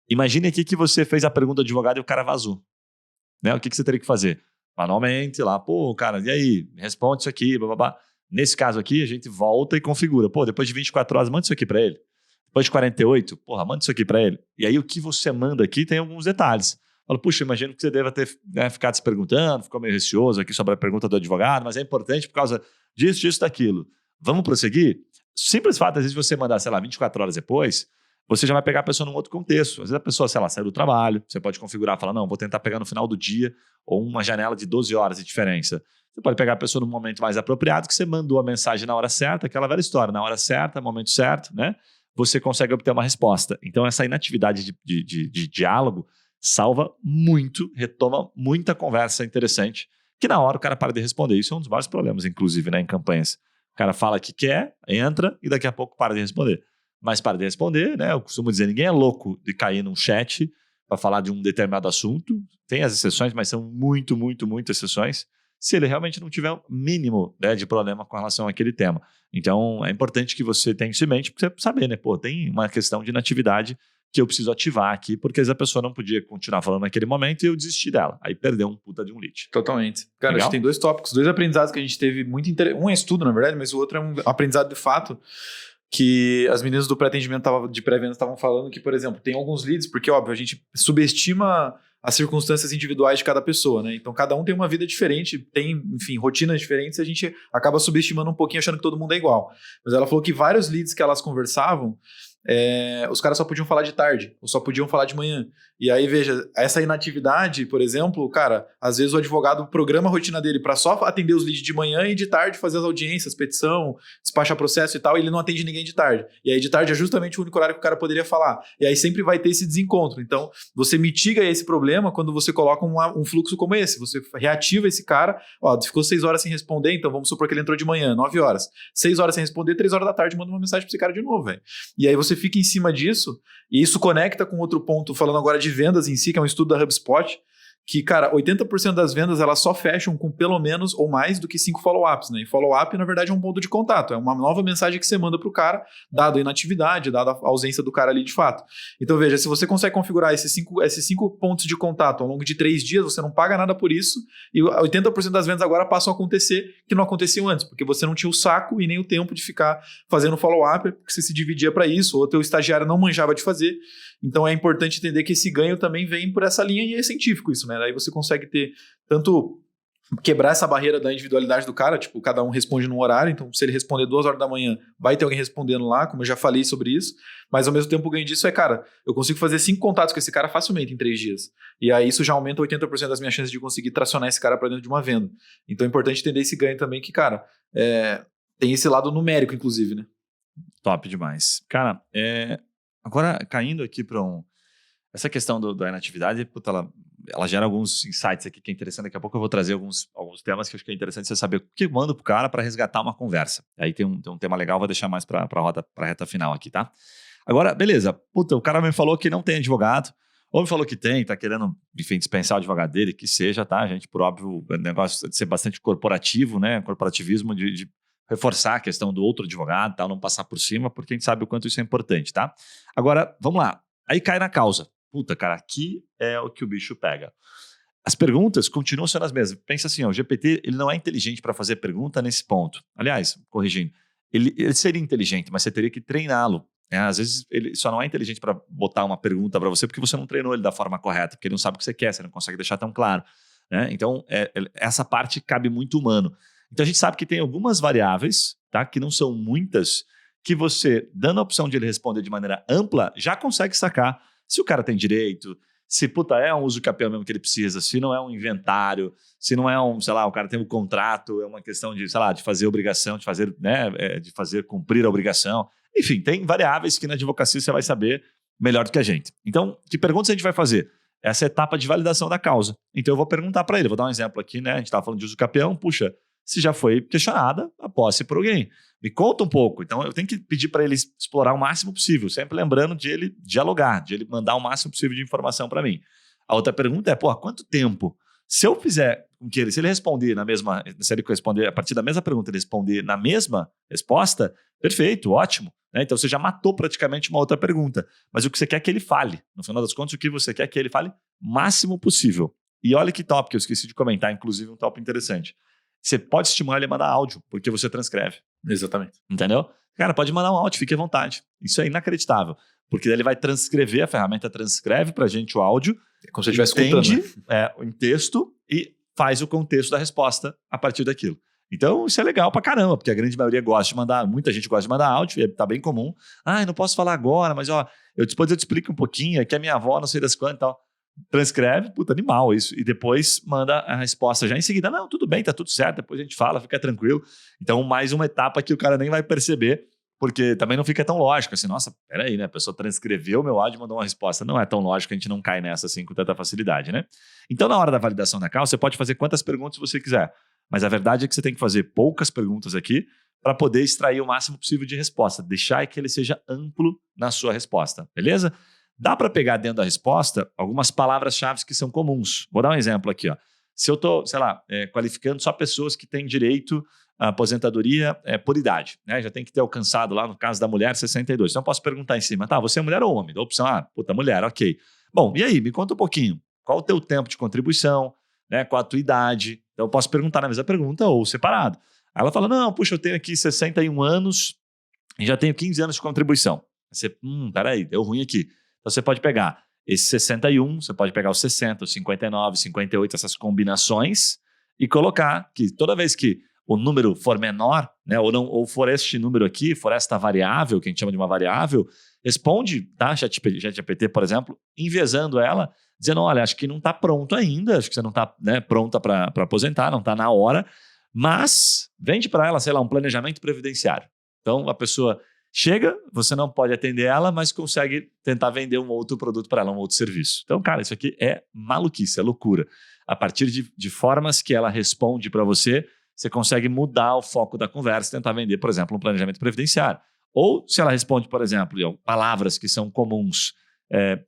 Imagine aqui que você fez a pergunta do advogado e o cara vazou. Né? O que você teria que fazer? Manualmente, lá, pô, cara, e aí? Responde isso aqui, blá, blá, blá. Nesse caso aqui, a gente volta e configura. Pô, depois de 24 horas, manda isso aqui para ele. Depois de 48, porra, manda isso aqui para ele. E aí, o que você manda aqui tem alguns detalhes. Fala, puxa, imagino que você deva ter ficado se perguntando, ficou meio receoso aqui sobre a pergunta do advogado, mas é importante por causa disso, daquilo. Vamos prosseguir? Simples fato, às vezes você mandar, sei lá, 24 horas depois, você já vai pegar a pessoa num outro contexto. Às vezes a pessoa, sei lá, saiu do trabalho, você pode configurar, falar, não, vou tentar pegar no final do dia, ou uma janela de 12 horas de diferença. Você pode pegar a pessoa num momento mais apropriado, que você mandou a mensagem na hora certa, aquela velha história, na hora certa, momento certo, né? Você consegue obter uma resposta. Então, essa inatividade de diálogo salva muito, retoma muita conversa interessante, que na hora o cara para de responder. Isso é um dos vários problemas, inclusive, né, em campanhas. O cara fala que quer, entra e daqui a pouco para de responder. Mas para de responder, né? Eu costumo dizer, ninguém é louco de cair num chat para falar de um determinado assunto. Tem as exceções, mas são muito exceções, se ele realmente não tiver o mínimo, né, de problema com relação àquele tema. Então, é importante que você tenha isso em mente, para você saber, né? Pô, tem uma questão de inatividade que eu preciso ativar aqui, porque às vezes a pessoa não podia continuar falando naquele momento e eu desisti dela. Aí perdeu um puta de um lead. Totalmente. Cara, Legal? acho que tem 2 tópicos, 2 aprendizados que a gente teve muito interessante. Um é estudo, na verdade, mas o outro é um aprendizado de fato, que as meninas do pré-atendimento de pré-venda estavam falando que, por exemplo, tem alguns leads, porque, óbvio, a gente subestima as circunstâncias individuais de cada pessoa, né? Então, cada um tem uma vida diferente, tem, enfim, rotinas diferentes, e a gente acaba subestimando um pouquinho, achando que todo mundo é igual. Mas ela falou que vários leads que elas conversavam, os caras só podiam falar de tarde, ou só podiam falar de manhã. E aí, veja, essa inatividade, por exemplo, cara, às vezes o advogado programa a rotina dele para só atender os leads de manhã e de tarde fazer as audiências, petição, despachar processo e tal, e ele não atende ninguém de tarde. E aí de tarde é justamente o único horário que o cara poderia falar. E aí sempre vai ter esse desencontro. Então, você mitiga esse problema quando você coloca um fluxo como esse. Você reativa esse cara, ó, ficou 6 horas sem responder, então vamos supor que ele entrou de manhã, 9 horas. 6 horas sem responder, 3 horas da tarde, manda uma mensagem para esse cara de novo, velho. E aí você fica em cima disso, e isso conecta com outro ponto, falando agora de vendas em si, que é um estudo da HubSpot, que, cara, 80% das vendas elas só fecham com pelo menos ou mais do que 5 follow-ups, né? E follow-up, na verdade, é um ponto de contato, é uma nova mensagem que você manda pro cara, dado a inatividade, dado a ausência do cara ali de fato. Então, veja, se você consegue configurar esses cinco pontos de contato ao longo de 3 dias, você não paga nada por isso, e 80% das vendas agora passam a acontecer que não aconteciam antes, porque você não tinha o saco e nem o tempo de ficar fazendo follow-up, porque você se dividia para isso, ou o teu estagiário não manjava de fazer. Então, é importante entender que esse ganho também vem por essa linha, e é científico isso, né? Aí você consegue ter tanto quebrar essa barreira da individualidade do cara, tipo, cada um responde num horário, então se ele responder 2 horas da manhã, vai ter alguém respondendo lá, como eu já falei sobre isso, mas ao mesmo tempo o ganho disso é, cara, eu consigo fazer 5 contatos com esse cara facilmente em 3 dias, e aí isso já aumenta 80% das minhas chances de conseguir tracionar esse cara para dentro de uma venda. Então é importante entender esse ganho também, que, cara, tem esse lado numérico, inclusive, né? Top demais. Cara, agora caindo aqui para essa questão da inatividade, puta, ela gera alguns insights aqui que é interessante. Daqui a pouco eu vou trazer alguns temas que eu acho que é interessante você saber o que manda pro cara para resgatar uma conversa. Aí tem um tema legal, vou deixar mais para a reta final aqui, tá? Agora, beleza. Puta, o cara me falou que não tem advogado, ou me falou que tem, tá querendo, enfim, dispensar o advogado dele, que seja, tá, gente? Por óbvio, o negócio de ser bastante corporativo, né? Corporativismo de reforçar a questão do outro advogado, tal, não passar por cima, porque a gente sabe o quanto isso é importante, tá? Agora, vamos lá. Aí cai na causa. Puta, cara, aqui é o que o bicho pega. As perguntas continuam sendo as mesmas. Pensa assim, ó, o GPT ele não é inteligente para fazer pergunta nesse ponto. Aliás, corrigindo, ele seria inteligente, mas você teria que treiná-lo. Às vezes ele só não é inteligente para botar uma pergunta para você porque você não treinou ele da forma correta, porque ele não sabe o que você quer, você não consegue deixar tão claro, né? Então, essa parte cabe muito humano. Então, a gente sabe que tem algumas variáveis, tá, que não são muitas, que você, dando a opção de ele responder de maneira ampla, já consegue sacar se o cara tem direito, se, puta, é um uso capião mesmo que ele precisa, se não é um inventário, se não é sei lá, o cara tem um contrato, é uma questão de, sei lá, de fazer obrigação, de fazer, né, de fazer cumprir a obrigação. Enfim, tem variáveis que na advocacia você vai saber melhor do que a gente. Então, que perguntas a gente vai fazer? essa etapa de validação da causa. Então eu vou perguntar para ele, vou dar um exemplo aqui, né? A gente estava falando de uso capião, puxa, se já foi questionada a posse por alguém. Me conta um pouco. Então eu tenho que pedir para ele explorar o máximo possível, sempre lembrando de ele dialogar, de ele mandar o máximo possível de informação para mim. A outra pergunta é, quanto tempo? Se eu fizer com que ele, se ele responder na mesma, se ele responder a partir da mesma pergunta, ele responder na mesma resposta, perfeito, ótimo. Né? Então você já matou praticamente uma outra pergunta. Mas o que você quer é que ele fale. No final das contas, o que você quer é que ele fale o máximo possível. E olha que top, que eu esqueci de comentar, inclusive um top interessante. Você pode estimular ele a mandar áudio, porque você transcreve. Exatamente. Entendeu? Cara, pode mandar um áudio, fique à vontade. Isso é inacreditável. Porque daí ele vai transcrever, a ferramenta transcreve pra gente o áudio, é como se você estivesse escutando, né? Em texto e faz o contexto da resposta a partir daquilo. Então, isso é legal pra caramba, porque a grande maioria gosta de mandar, muita gente gosta de mandar áudio, tá bem comum. Eu não posso falar agora, mas depois eu te explico um pouquinho, é que a minha avó, não sei das quantas e tal. Transcreve, animal isso. E depois manda a resposta já em seguida. Não, tudo bem, tá tudo certo, depois a gente fala, fica tranquilo. Então, mais uma etapa que o cara nem vai perceber, porque também não fica tão lógico, assim, nossa, peraí, né, a pessoa transcreveu o meu áudio e mandou uma resposta. Não é tão lógico, a gente não cai nessa assim com tanta facilidade, né? Então, na hora da validação da causa, você pode fazer quantas perguntas você quiser, mas a verdade é que você tem que fazer poucas perguntas aqui para poder extrair o máximo possível de resposta, deixar que ele seja amplo na sua resposta, beleza? Dá para pegar dentro da resposta algumas palavras-chave que são comuns. Vou dar um exemplo aqui, ó. Se eu estou, qualificando só pessoas que têm direito à aposentadoria por idade, né? Já tem que ter alcançado lá, no caso da mulher, 62. Então eu posso perguntar em cima, tá, você é mulher ou homem? Da opção, mulher, ok. Bom, e aí, me conta um pouquinho. Qual o teu tempo de contribuição, né? Qual a tua idade? Então eu posso perguntar na mesma pergunta ou separado. Aí ela fala, não, puxa, eu tenho aqui 61 anos e já tenho 15 anos de contribuição. Você, peraí, deu ruim aqui. Então você pode pegar esse 61, você pode pegar os 60, os 59, 58, essas combinações e colocar que toda vez que o número for menor, né, ou for este número aqui, for esta variável, que a gente chama de uma variável, responde, tá? ChatGPT, por exemplo, enviesando ela, dizendo, olha, acho que não está pronto ainda, acho que você não está, né, pronta para aposentar, não está na hora, mas vende para ela, sei lá, um planejamento previdenciário. Então a pessoa chega, você não pode atender ela, mas consegue tentar vender um outro produto para ela, um outro serviço. Então, cara, isso aqui é maluquice, é loucura. A partir de formas que ela responde para você, você consegue mudar o foco da conversa e tentar vender, por exemplo, um planejamento previdenciário. Ou se ela responde, por exemplo, palavras que são comuns,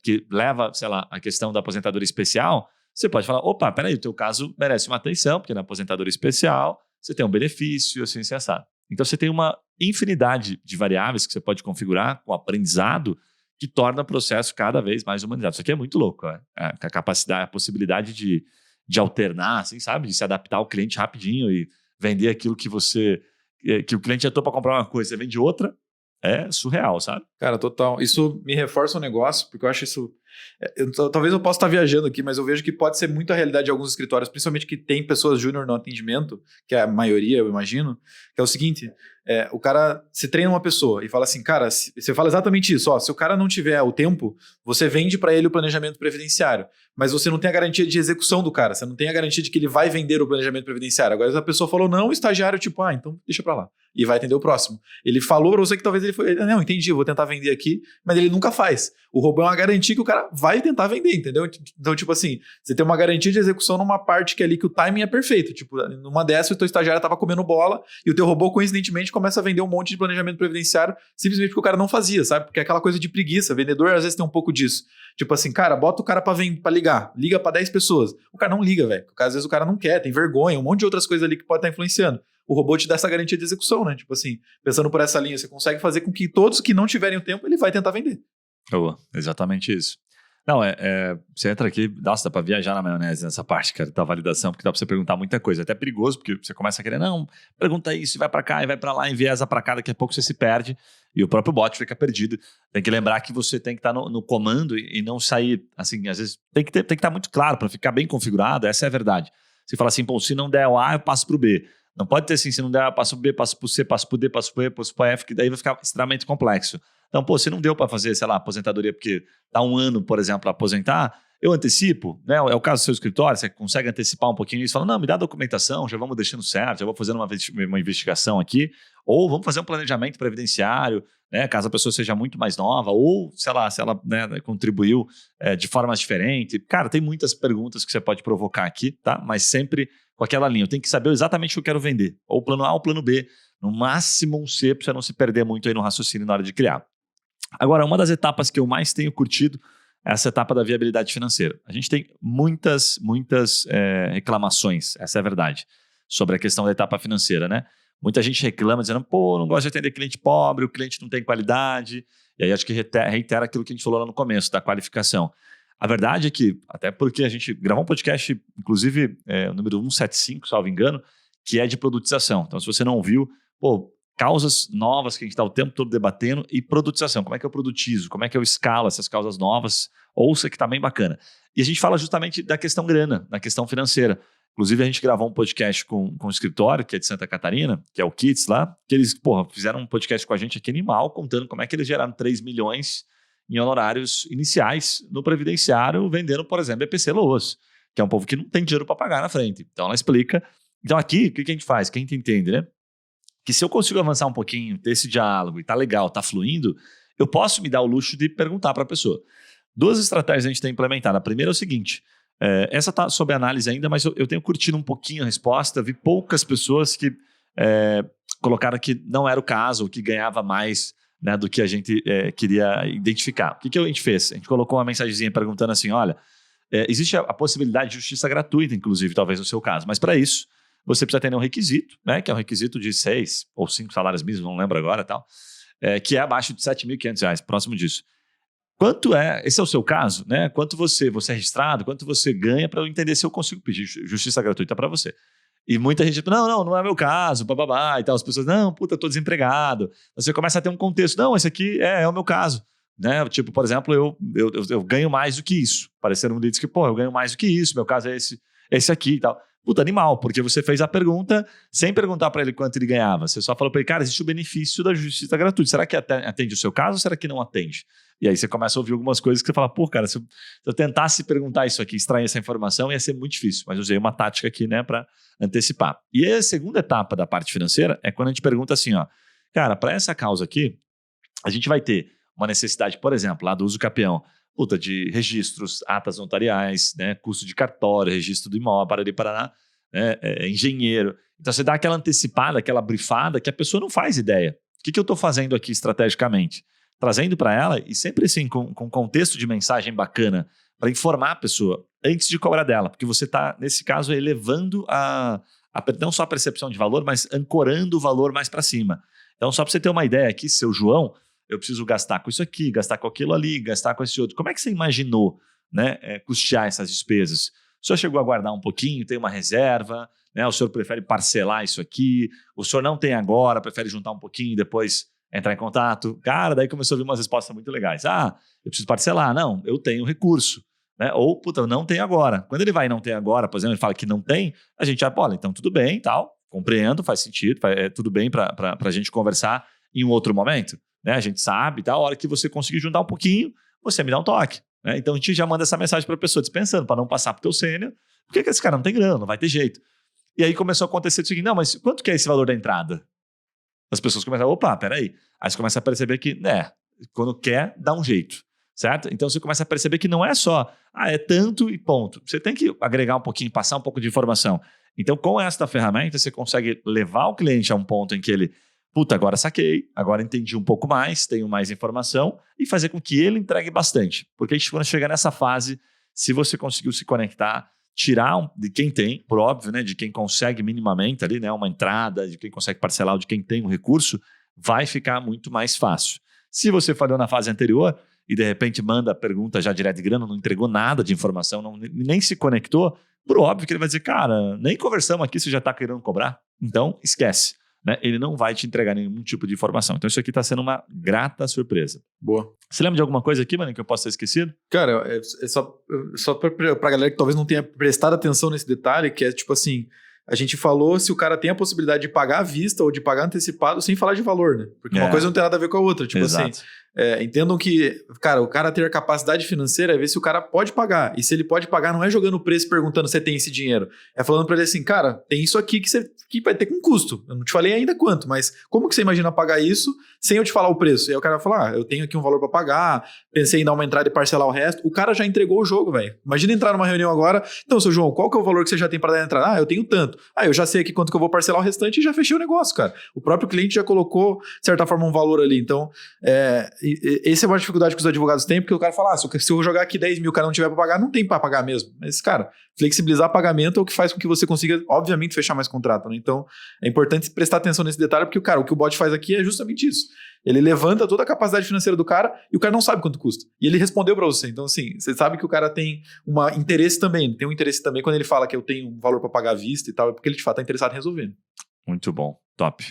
que leva, sei lá, a questão da aposentadoria especial, você pode falar, opa, peraí, o teu caso merece uma atenção, porque na aposentadoria especial você tem um benefício, assim, assado. Então, você tem uma infinidade de variáveis que você pode configurar com aprendizado que torna o processo cada vez mais humanizado. Isso aqui é muito louco, né? A capacidade, a possibilidade de alternar, assim, sabe? De se adaptar ao cliente rapidinho e vender aquilo que o cliente entrou para comprar uma coisa, você vende outra, é surreal, sabe? Cara, total. Isso me reforça um negócio, porque eu acho isso... talvez eu possa estar viajando aqui, mas eu vejo que pode ser muito a realidade de alguns escritórios, principalmente que tem pessoas júnior no atendimento, que é a maioria, eu imagino, que é o seguinte, o cara, você treina uma pessoa e fala assim, cara, você fala exatamente isso, se o cara não tiver o tempo, você vende para ele o planejamento previdenciário, mas você não tem a garantia de execução do cara, você não tem a garantia de que ele vai vender o planejamento previdenciário. Agora a pessoa falou não, o estagiário tipo, então deixa pra lá, e vai atender o próximo. Ele falou pra você que talvez ele foi, não, entendi, eu vou tentar vender aqui, mas ele nunca faz. O robô é uma garantia que o cara vai tentar vender, entendeu? Então, tipo assim, você tem uma garantia de execução numa parte que ali que o timing é perfeito. Tipo, numa dessa, o teu estagiário tava comendo bola e o teu robô, coincidentemente, começa a vender um monte de planejamento previdenciário simplesmente porque o cara não fazia, sabe? Porque é aquela coisa de preguiça. Vendedor, às vezes, tem um pouco disso. Tipo assim, cara, bota o cara pra ligar. Liga pra 10 pessoas. O cara não liga, velho. Às vezes o cara não quer, tem vergonha, um monte de outras coisas ali que pode estar influenciando. O robô te dá essa garantia de execução, né? Tipo assim, pensando por essa linha, você consegue fazer com que todos que não tiverem o tempo, ele vai tentar vender. Exatamente isso. Não, você entra aqui, dá pra viajar na maionese nessa parte, cara, da validação, porque dá pra você perguntar muita coisa. É até perigoso, porque você começa a querer, não, pergunta isso, vai pra cá e vai pra lá, enviesa pra cá, daqui a pouco você se perde e o próprio bot fica perdido. Tem que lembrar que você tem que estar no comando e não sair, assim, às vezes tem que estar muito claro pra ficar bem configurado, essa é a verdade. Você fala assim, se não der o A, eu passo pro B. Não pode ter assim, se não der, eu passo pro B, passo pro C, passo pro D, passo pro E, passo pro F, que daí vai ficar extremamente complexo. Então, se não deu para fazer, sei lá, aposentadoria porque tá um ano, por exemplo, para aposentar, eu antecipo, né? É o caso do seu escritório, você consegue antecipar um pouquinho isso, fala, não, me dá a documentação, já vamos deixando certo, já vou fazendo uma investigação aqui, Ou vamos fazer um planejamento previdenciário, né, caso a pessoa seja muito mais nova, ou, sei lá, se ela, né, contribuiu de formas diferentes. Cara, tem muitas perguntas que você pode provocar aqui, tá? Mas sempre com aquela linha. Eu tenho que saber exatamente o que eu quero vender. Ou o plano A ou o plano B. No máximo um C, para você não se perder muito aí no raciocínio na hora de criar. Agora, uma das etapas que eu mais tenho curtido é essa etapa da viabilidade financeira. A gente tem muitas reclamações, essa é a verdade, sobre a questão da etapa financeira, né? Muita gente reclama dizendo, pô, não gosto de atender cliente pobre, o cliente não tem qualidade. E aí acho que reitera aquilo que a gente falou lá no começo, da qualificação. A verdade é que, até porque a gente gravou um podcast, inclusive o número 175, salvo engano, que é de produtização. Então, se você não ouviu, pô, causas novas que a gente está o tempo todo debatendo e produtização. Como é que eu produtizo? Como é que eu escalo essas causas novas? Ouça que está bem bacana. E a gente fala justamente da questão grana, da questão financeira. Inclusive, a gente gravou um podcast com um escritório, que é de Santa Catarina, que é o Kits lá, que eles, fizeram um podcast com a gente aqui animal, contando como é que eles geraram 3 milhões em honorários iniciais no previdenciário, vendendo, por exemplo, EPC Loas, que é um povo que não tem dinheiro para pagar na frente. Então, ela explica. Então, aqui, o que a gente faz? Que a gente entende, né? Que se eu consigo avançar um pouquinho, ter esse diálogo e tá legal, tá fluindo, eu posso me dar o luxo de perguntar para a pessoa. 2 estratégias a gente tem implementado. A primeira é o seguinte, essa está sob análise ainda, mas eu tenho curtido um pouquinho a resposta, vi poucas pessoas que colocaram que não era o caso, ou que ganhava mais, né, do que a gente queria identificar. O que a gente fez? A gente colocou uma mensagenzinha perguntando assim, olha, existe a possibilidade de justiça gratuita, inclusive, talvez no seu caso, mas para isso, você precisa ter um requisito, né, que é um requisito de 6 ou 5 salários mínimos, não lembro agora, tal, que é abaixo de R$7.500, próximo disso. Quanto esse é o seu caso, né? Quanto você é registrado, quanto você ganha para eu entender se eu consigo pedir justiça gratuita para você. E muita gente diz, não é meu caso, bababá e tal. As pessoas, não, puta, eu tô desempregado. Você começa a ter um contexto, não, esse aqui é o meu caso. Né? Tipo, por exemplo, eu ganho mais do que isso. Pareceram um diz que, eu ganho mais do que isso, meu caso é esse aqui e tal. Puta, animal, porque você fez a pergunta sem perguntar para ele quanto ele ganhava. Você só falou para ele, cara, existe o benefício da justiça gratuita. Será que atende o seu caso ou será que não atende? E aí você começa a ouvir algumas coisas que você fala, cara, se eu tentasse perguntar isso aqui, extrair essa informação, ia ser muito difícil. Mas eu usei uma tática aqui, né, para antecipar. E a segunda etapa da parte financeira é quando a gente pergunta assim, ó, cara, para essa causa aqui, a gente vai ter uma necessidade, por exemplo, lá do uso capião, de registros, atas notariais, né, custo de cartório, registro do imóvel, Paraná, né, engenheiro. Então você dá aquela antecipada, aquela brifada que a pessoa não faz ideia. O que eu estou fazendo aqui estrategicamente? Trazendo para ela, e sempre assim, com contexto de mensagem bacana, para informar a pessoa antes de cobrar dela, porque você está, nesse caso, elevando não só a percepção de valor, mas ancorando o valor mais para cima. Então, só para você ter uma ideia aqui, seu João, eu preciso gastar com isso aqui, gastar com aquilo ali, gastar com esse outro. Como é que você imaginou, né, custear essas despesas? O senhor chegou a guardar um pouquinho, tem uma reserva, né, o senhor prefere parcelar isso aqui, o senhor não tem agora, prefere juntar um pouquinho e depois entrar em contato? Cara, daí começou a vir umas respostas muito legais. Eu preciso parcelar. Não, eu tenho recurso. Né? Ou, eu não tenho agora. Quando ele vai e não tem agora, por exemplo, ele fala que não tem, a gente já, olha, então tudo bem, tal, compreendo, faz sentido, tudo bem para a gente conversar em um outro momento. Né? A gente sabe, a hora que você conseguir juntar um pouquinho, você me dá um toque. Né? Então a gente já manda essa mensagem para a pessoa dispensando, para não passar para o teu sênior, porque esse cara não tem grana, não vai ter jeito. E aí começou a acontecer o seguinte, não, mas quanto que é esse valor da entrada? As pessoas começam, opa, peraí. Aí você começa a perceber que, quando quer, dá um jeito, certo? Então você começa a perceber que não é só, é tanto e ponto. Você tem que agregar um pouquinho, passar um pouco de informação. Então com esta ferramenta você consegue levar o cliente a um ponto em que ele, agora saquei, agora entendi um pouco mais, tenho mais informação e fazer com que ele entregue bastante. Porque a gente, quando chegar nessa fase, se você conseguiu se conectar, tirar de quem tem, por óbvio, né, de quem consegue minimamente ali, né, uma entrada, de quem consegue parcelar, de quem tem um recurso, vai ficar muito mais fácil. Se você falhou na fase anterior e de repente manda a pergunta já direto de grana, não entregou nada de informação, nem se conectou, por óbvio que ele vai dizer, cara, nem conversamos aqui, você já está querendo cobrar, então esquece. Né? Ele não vai te entregar nenhum tipo de informação. Então isso aqui está sendo uma grata surpresa. Boa. Você lembra de alguma coisa aqui, mano, que eu possa ter esquecido? Cara, é só pra galera que talvez não tenha prestado atenção nesse detalhe, que é tipo assim, a gente falou se o cara tem a possibilidade de pagar à vista ou de pagar antecipado sem falar de valor, né? Porque uma coisa não tem nada a ver com a outra. Tipo Exato. assim, entendam que, cara, o cara ter capacidade financeira é ver se o cara pode pagar. E se ele pode pagar, não é jogando o preço perguntando se você tem esse dinheiro. É falando pra ele assim, cara, tem isso aqui que vai ter com custo. Eu não te falei ainda quanto, mas como que você imagina pagar isso sem eu te falar o preço? E aí o cara vai falar, eu tenho aqui um valor pra pagar, pensei em dar uma entrada e parcelar o resto. O cara já entregou o jogo, velho. Imagina entrar numa reunião agora, então, seu João, qual que é o valor que você já tem pra dar a entrada? Eu tenho tanto. Eu já sei aqui quanto que eu vou parcelar o restante e já fechei o negócio, cara. O próprio cliente já colocou, de certa forma, um valor ali. Então, essa é uma dificuldade que os advogados têm, porque o cara fala, se eu jogar aqui 10 mil e o cara não tiver pra pagar, não tem pra pagar mesmo. Mas, cara, flexibilizar pagamento é o que faz com que você consiga, obviamente, fechar mais contrato, né? Então, é importante prestar atenção nesse detalhe, porque, cara, o que o bot faz aqui é justamente isso. Ele levanta toda a capacidade financeira do cara e o cara não sabe quanto custa. E ele respondeu pra você. Então, assim, você sabe que o cara tem um interesse também. Tem um interesse também quando ele fala que eu tenho um valor pra pagar à vista e tal, é porque ele, de fato, tá interessado em resolver. Muito bom, top.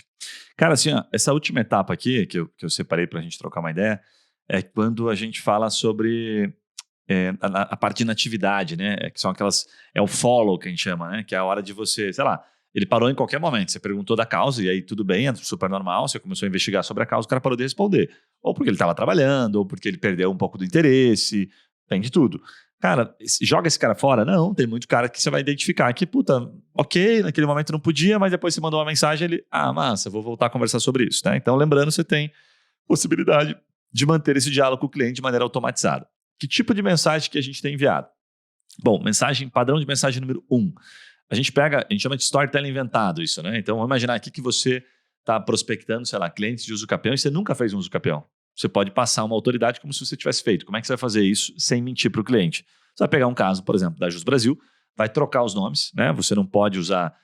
Cara, assim, ó, essa última etapa aqui, que eu separei pra gente trocar uma ideia, é quando a gente fala sobre a parte de inatividade, né? Que são aquelas. É o follow que a gente chama, né? Que é a hora de você, sei lá, ele parou em qualquer momento. Você perguntou da causa, e aí tudo bem, é super normal. Você começou a investigar sobre a causa, o cara parou de responder. Ou porque ele estava trabalhando, ou porque ele perdeu um pouco do interesse, tem de tudo. Cara, joga esse cara fora? Não, tem muito cara que você vai identificar que, puta, ok, naquele momento não podia, mas depois você mandou uma mensagem, ele, massa, vou voltar a conversar sobre isso, né? Então, lembrando, você tem possibilidade de manter esse diálogo com o cliente de maneira automatizada. Que tipo de mensagem que a gente tem enviado? Bom, padrão de mensagem número 1. A gente chama de storytelling inventado isso, né? Então, vamos imaginar aqui que você está prospectando, sei lá, clientes de uso capião e você nunca fez um uso capião. Você pode passar uma autoridade como se você tivesse feito. Como é que você vai fazer isso sem mentir para o cliente? Você vai pegar um caso, por exemplo, da Jus Brasil, vai trocar os nomes, né? Você não pode usar,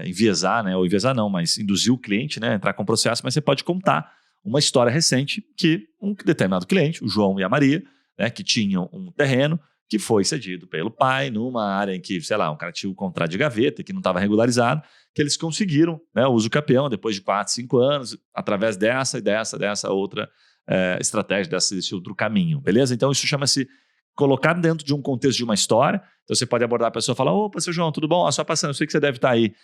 enviesar, né? Ou enviesar não, mas induzir o cliente, né? Entrar com processo, mas você pode contar uma história recente que um determinado cliente, o João e a Maria, né, que tinham um terreno que foi cedido pelo pai numa área em que, sei lá, um cara tinha um contrato de gaveta que não estava regularizado, que eles conseguiram, né, o uso capião depois de 4, 5 anos, através dessa outra estratégia, desse outro caminho, beleza? Então isso chama-se colocar dentro de um contexto de uma história. Então você pode abordar a pessoa e falar, opa, seu João, tudo bom? Só passando, eu sei que você deve estar aí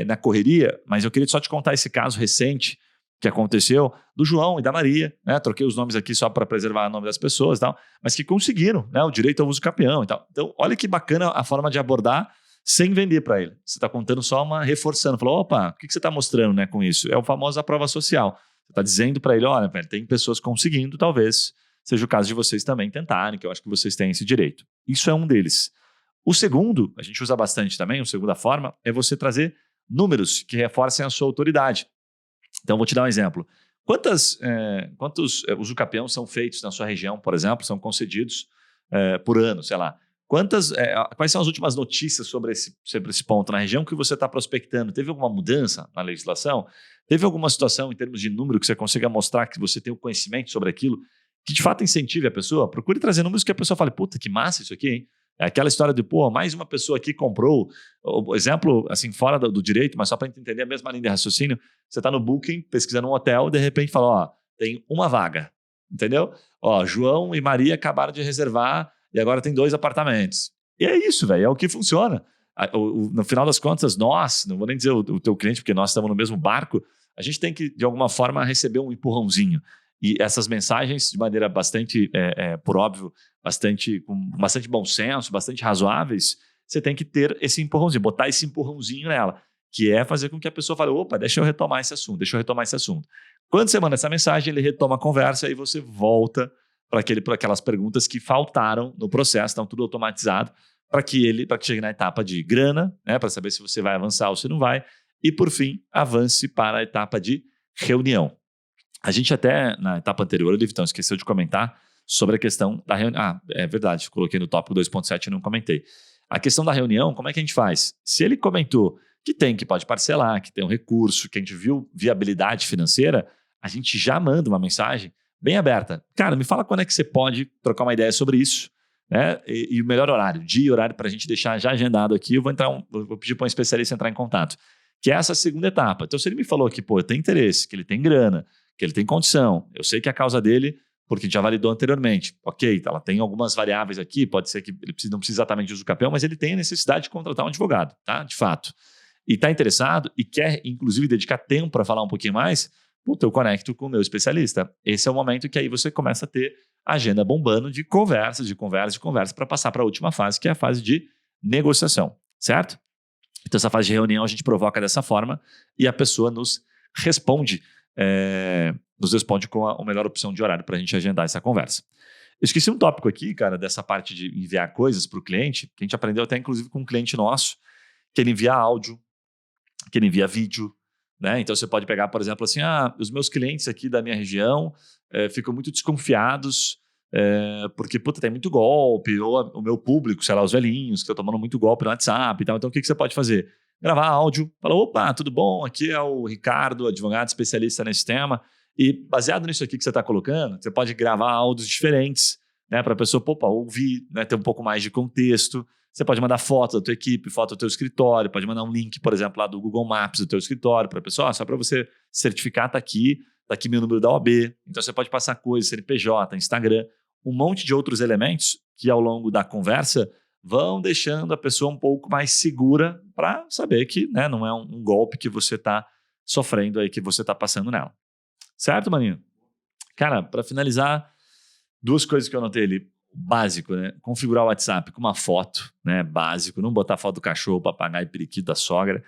na correria, mas eu queria só te contar esse caso recente que aconteceu do João e da Maria, né? Troquei os nomes aqui só para preservar o nome das pessoas e tal, mas que conseguiram, né, o direito ao uso capião e tal. Então, olha que bacana a forma de abordar sem vender para ele. Você está contando só reforçando, falou, opa, o que você está mostrando, né, com isso? É o famoso a prova social. Você está dizendo para ele, olha, velho, tem pessoas conseguindo, talvez seja o caso de vocês também tentarem, que eu acho que vocês têm esse direito. Isso é um deles. O segundo, a gente usa bastante também, a segunda forma, é você trazer números que reforcem a sua autoridade. Então, vou te dar um exemplo. Quantos uso capião são feitos na sua região, por exemplo, são concedidos por ano, sei lá? Quais são as últimas notícias sobre esse ponto na região que você está prospectando? Teve alguma mudança na legislação? Teve alguma situação em termos de número que você consiga mostrar que você tem o conhecimento sobre aquilo, que de fato incentive a pessoa? Procure trazer números que a pessoa fale, puta, que massa isso aqui, hein? É aquela história de, mais uma pessoa aqui comprou. O exemplo, assim, fora do direito, mas só para entender a mesma linha de raciocínio, você está no Booking, pesquisando um hotel, de repente fala, tem uma vaga, entendeu? João e Maria acabaram de reservar e agora tem 2 apartamentos. E é isso, velho, é o que funciona. No final das contas, nós, não vou nem dizer o teu cliente, porque nós estamos no mesmo barco, a gente tem que, de alguma forma, receber um empurrãozinho. E essas mensagens, de maneira bastante, por óbvio, com bastante bom senso, bastante razoáveis, você tem que ter esse empurrãozinho, botar esse empurrãozinho nela, que é fazer com que a pessoa fale, opa, deixa eu retomar esse assunto. Quando você manda essa mensagem, ele retoma a conversa e você volta para aquelas perguntas que faltaram no processo, estão tudo automatizado, para que chegue na etapa de grana, né, para saber se você vai avançar ou se não vai, e por fim, avance para a etapa de reunião. A gente até, na etapa anterior, Vitão, esqueceu de comentar sobre a questão da reunião. É verdade, coloquei no tópico 2.7 e não comentei. A questão da reunião, como é que a gente faz? Se ele comentou que pode parcelar, que tem um recurso, que a gente viu viabilidade financeira, a gente já manda uma mensagem bem aberta. Cara, me fala quando é que você pode trocar uma ideia sobre isso, né? E o melhor horário, dia e horário para a gente deixar já agendado aqui. Eu vou pedir para um especialista entrar em contato, que é essa segunda etapa. Então, se ele me falou que, eu tenho interesse, que ele tem grana, que ele tem condição, eu sei que a causa dele, porque a gente já validou anteriormente, ok, ela tem algumas variáveis aqui, pode ser que ele não precise exatamente de uso capião, mas ele tem a necessidade de contratar um advogado, tá? De fato. e está interessado e quer, inclusive, dedicar tempo para falar um pouquinho mais, eu conecto com o meu especialista. Esse é o momento que aí você começa a ter a agenda bombando de conversa para passar para a última fase, que é a fase de negociação, certo? Então, essa fase de reunião a gente provoca dessa forma e a pessoa nos responde com a melhor opção de horário para a gente agendar essa conversa. Eu esqueci um tópico aqui, cara, dessa parte de enviar coisas para o cliente, que a gente aprendeu até, inclusive, com um cliente nosso, que ele envia áudio, que ele envia vídeo, né? Então, você pode pegar, por exemplo, assim, os meus clientes aqui da minha região ficam muito desconfiados porque, tem muito golpe, ou o meu público, sei lá, os velhinhos, que estão tomando muito golpe no WhatsApp e tal. Então, o que você pode fazer? Gravar áudio, falar, opa, tudo bom? Aqui é o Ricardo, advogado especialista nesse tema. E baseado nisso aqui que você está colocando, você pode gravar áudios diferentes, né, para a pessoa ouvir, né, ter um pouco mais de contexto. Você pode mandar foto da tua equipe, foto do teu escritório, pode mandar um link, por exemplo, lá do Google Maps do teu escritório para a pessoa, só para você certificar, tá aqui meu número da OAB. Então você pode passar coisas, CNPJ, Instagram, um monte de outros elementos que ao longo da conversa vão deixando a pessoa um pouco mais segura para saber que, né, não é um golpe que você está sofrendo aí, que você está passando nela. Certo, maninho? Cara, para finalizar, 2 coisas que eu anotei ali. Básico, né? Configurar o WhatsApp com uma foto, né? Básico. Não botar foto do cachorro, papagaio e periquito da sogra.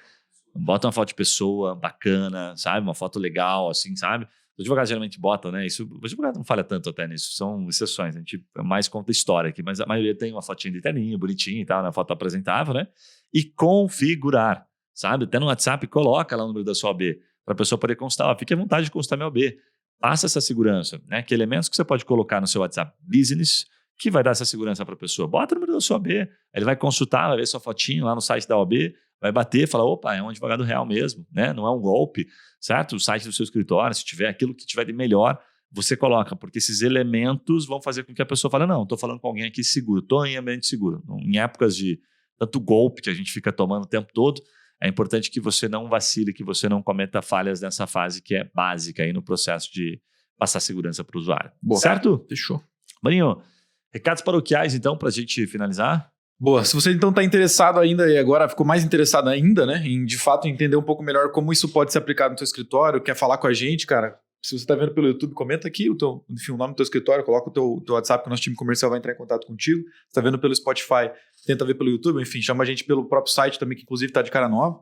Bota uma foto de pessoa bacana, sabe? Uma foto legal, assim, sabe? Os advogados geralmente botam, né? Isso, o advogado não falha tanto até nisso, são exceções. A gente mais conta história aqui, mas a maioria tem uma fotinha de terninho, bonitinha e tal, né? Foto apresentável, né? E configurar, sabe? Até no WhatsApp, coloca lá o número da sua OAB, para a pessoa poder constar. Fique à vontade de constar minha OAB. Passa essa segurança, né? Que elementos que você pode colocar no seu WhatsApp Business que vai dar essa segurança para a pessoa. Bota o número da sua OAB, ele vai consultar, vai ver sua fotinho lá no site da OAB, vai bater, falar, opa, é um advogado real mesmo, né? Não é um golpe, certo? O site do seu escritório, se tiver aquilo que tiver de melhor, você coloca, porque esses elementos vão fazer com que a pessoa fale, não, estou falando com alguém aqui seguro, estou em ambiente seguro. Em épocas de tanto golpe que a gente fica tomando o tempo todo, é importante que você não vacile, que você não cometa falhas nessa fase que é básica aí no processo de passar segurança para o usuário. Boa. Certo? Fechou. Maninho, recados paroquiais, então, para a gente finalizar? Boa. Se você então está interessado ainda, e agora ficou mais interessado ainda, né, em de fato entender um pouco melhor como isso pode ser aplicado no seu escritório, quer falar com a gente, cara, se você está vendo pelo YouTube, comenta aqui o nome do teu escritório, coloca o teu WhatsApp que o nosso time comercial vai entrar em contato contigo. Se está vendo pelo Spotify, tenta ver pelo YouTube, enfim, chama a gente pelo próprio site também, que inclusive está de cara nova.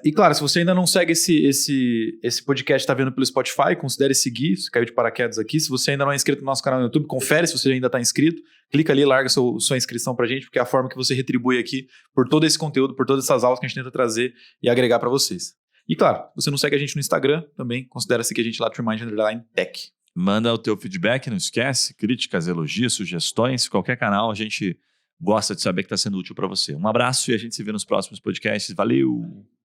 E claro, se você ainda não segue esse podcast, está vendo pelo Spotify, considere seguir, se caiu de paraquedas aqui. Se você ainda não é inscrito no nosso canal no YouTube, confere se você ainda está inscrito, clica ali, larga sua inscrição pra gente, porque é a forma que você retribui aqui por todo esse conteúdo, por todas essas aulas que a gente tenta trazer e agregar para vocês. E claro, se você não segue a gente no Instagram, também considera seguir a gente lá, Trimind_Tech. Manda o teu feedback, não esquece, críticas, elogios, sugestões, qualquer canal, a gente gosta de saber que está sendo útil para você. Um abraço e a gente se vê nos próximos podcasts. Valeu!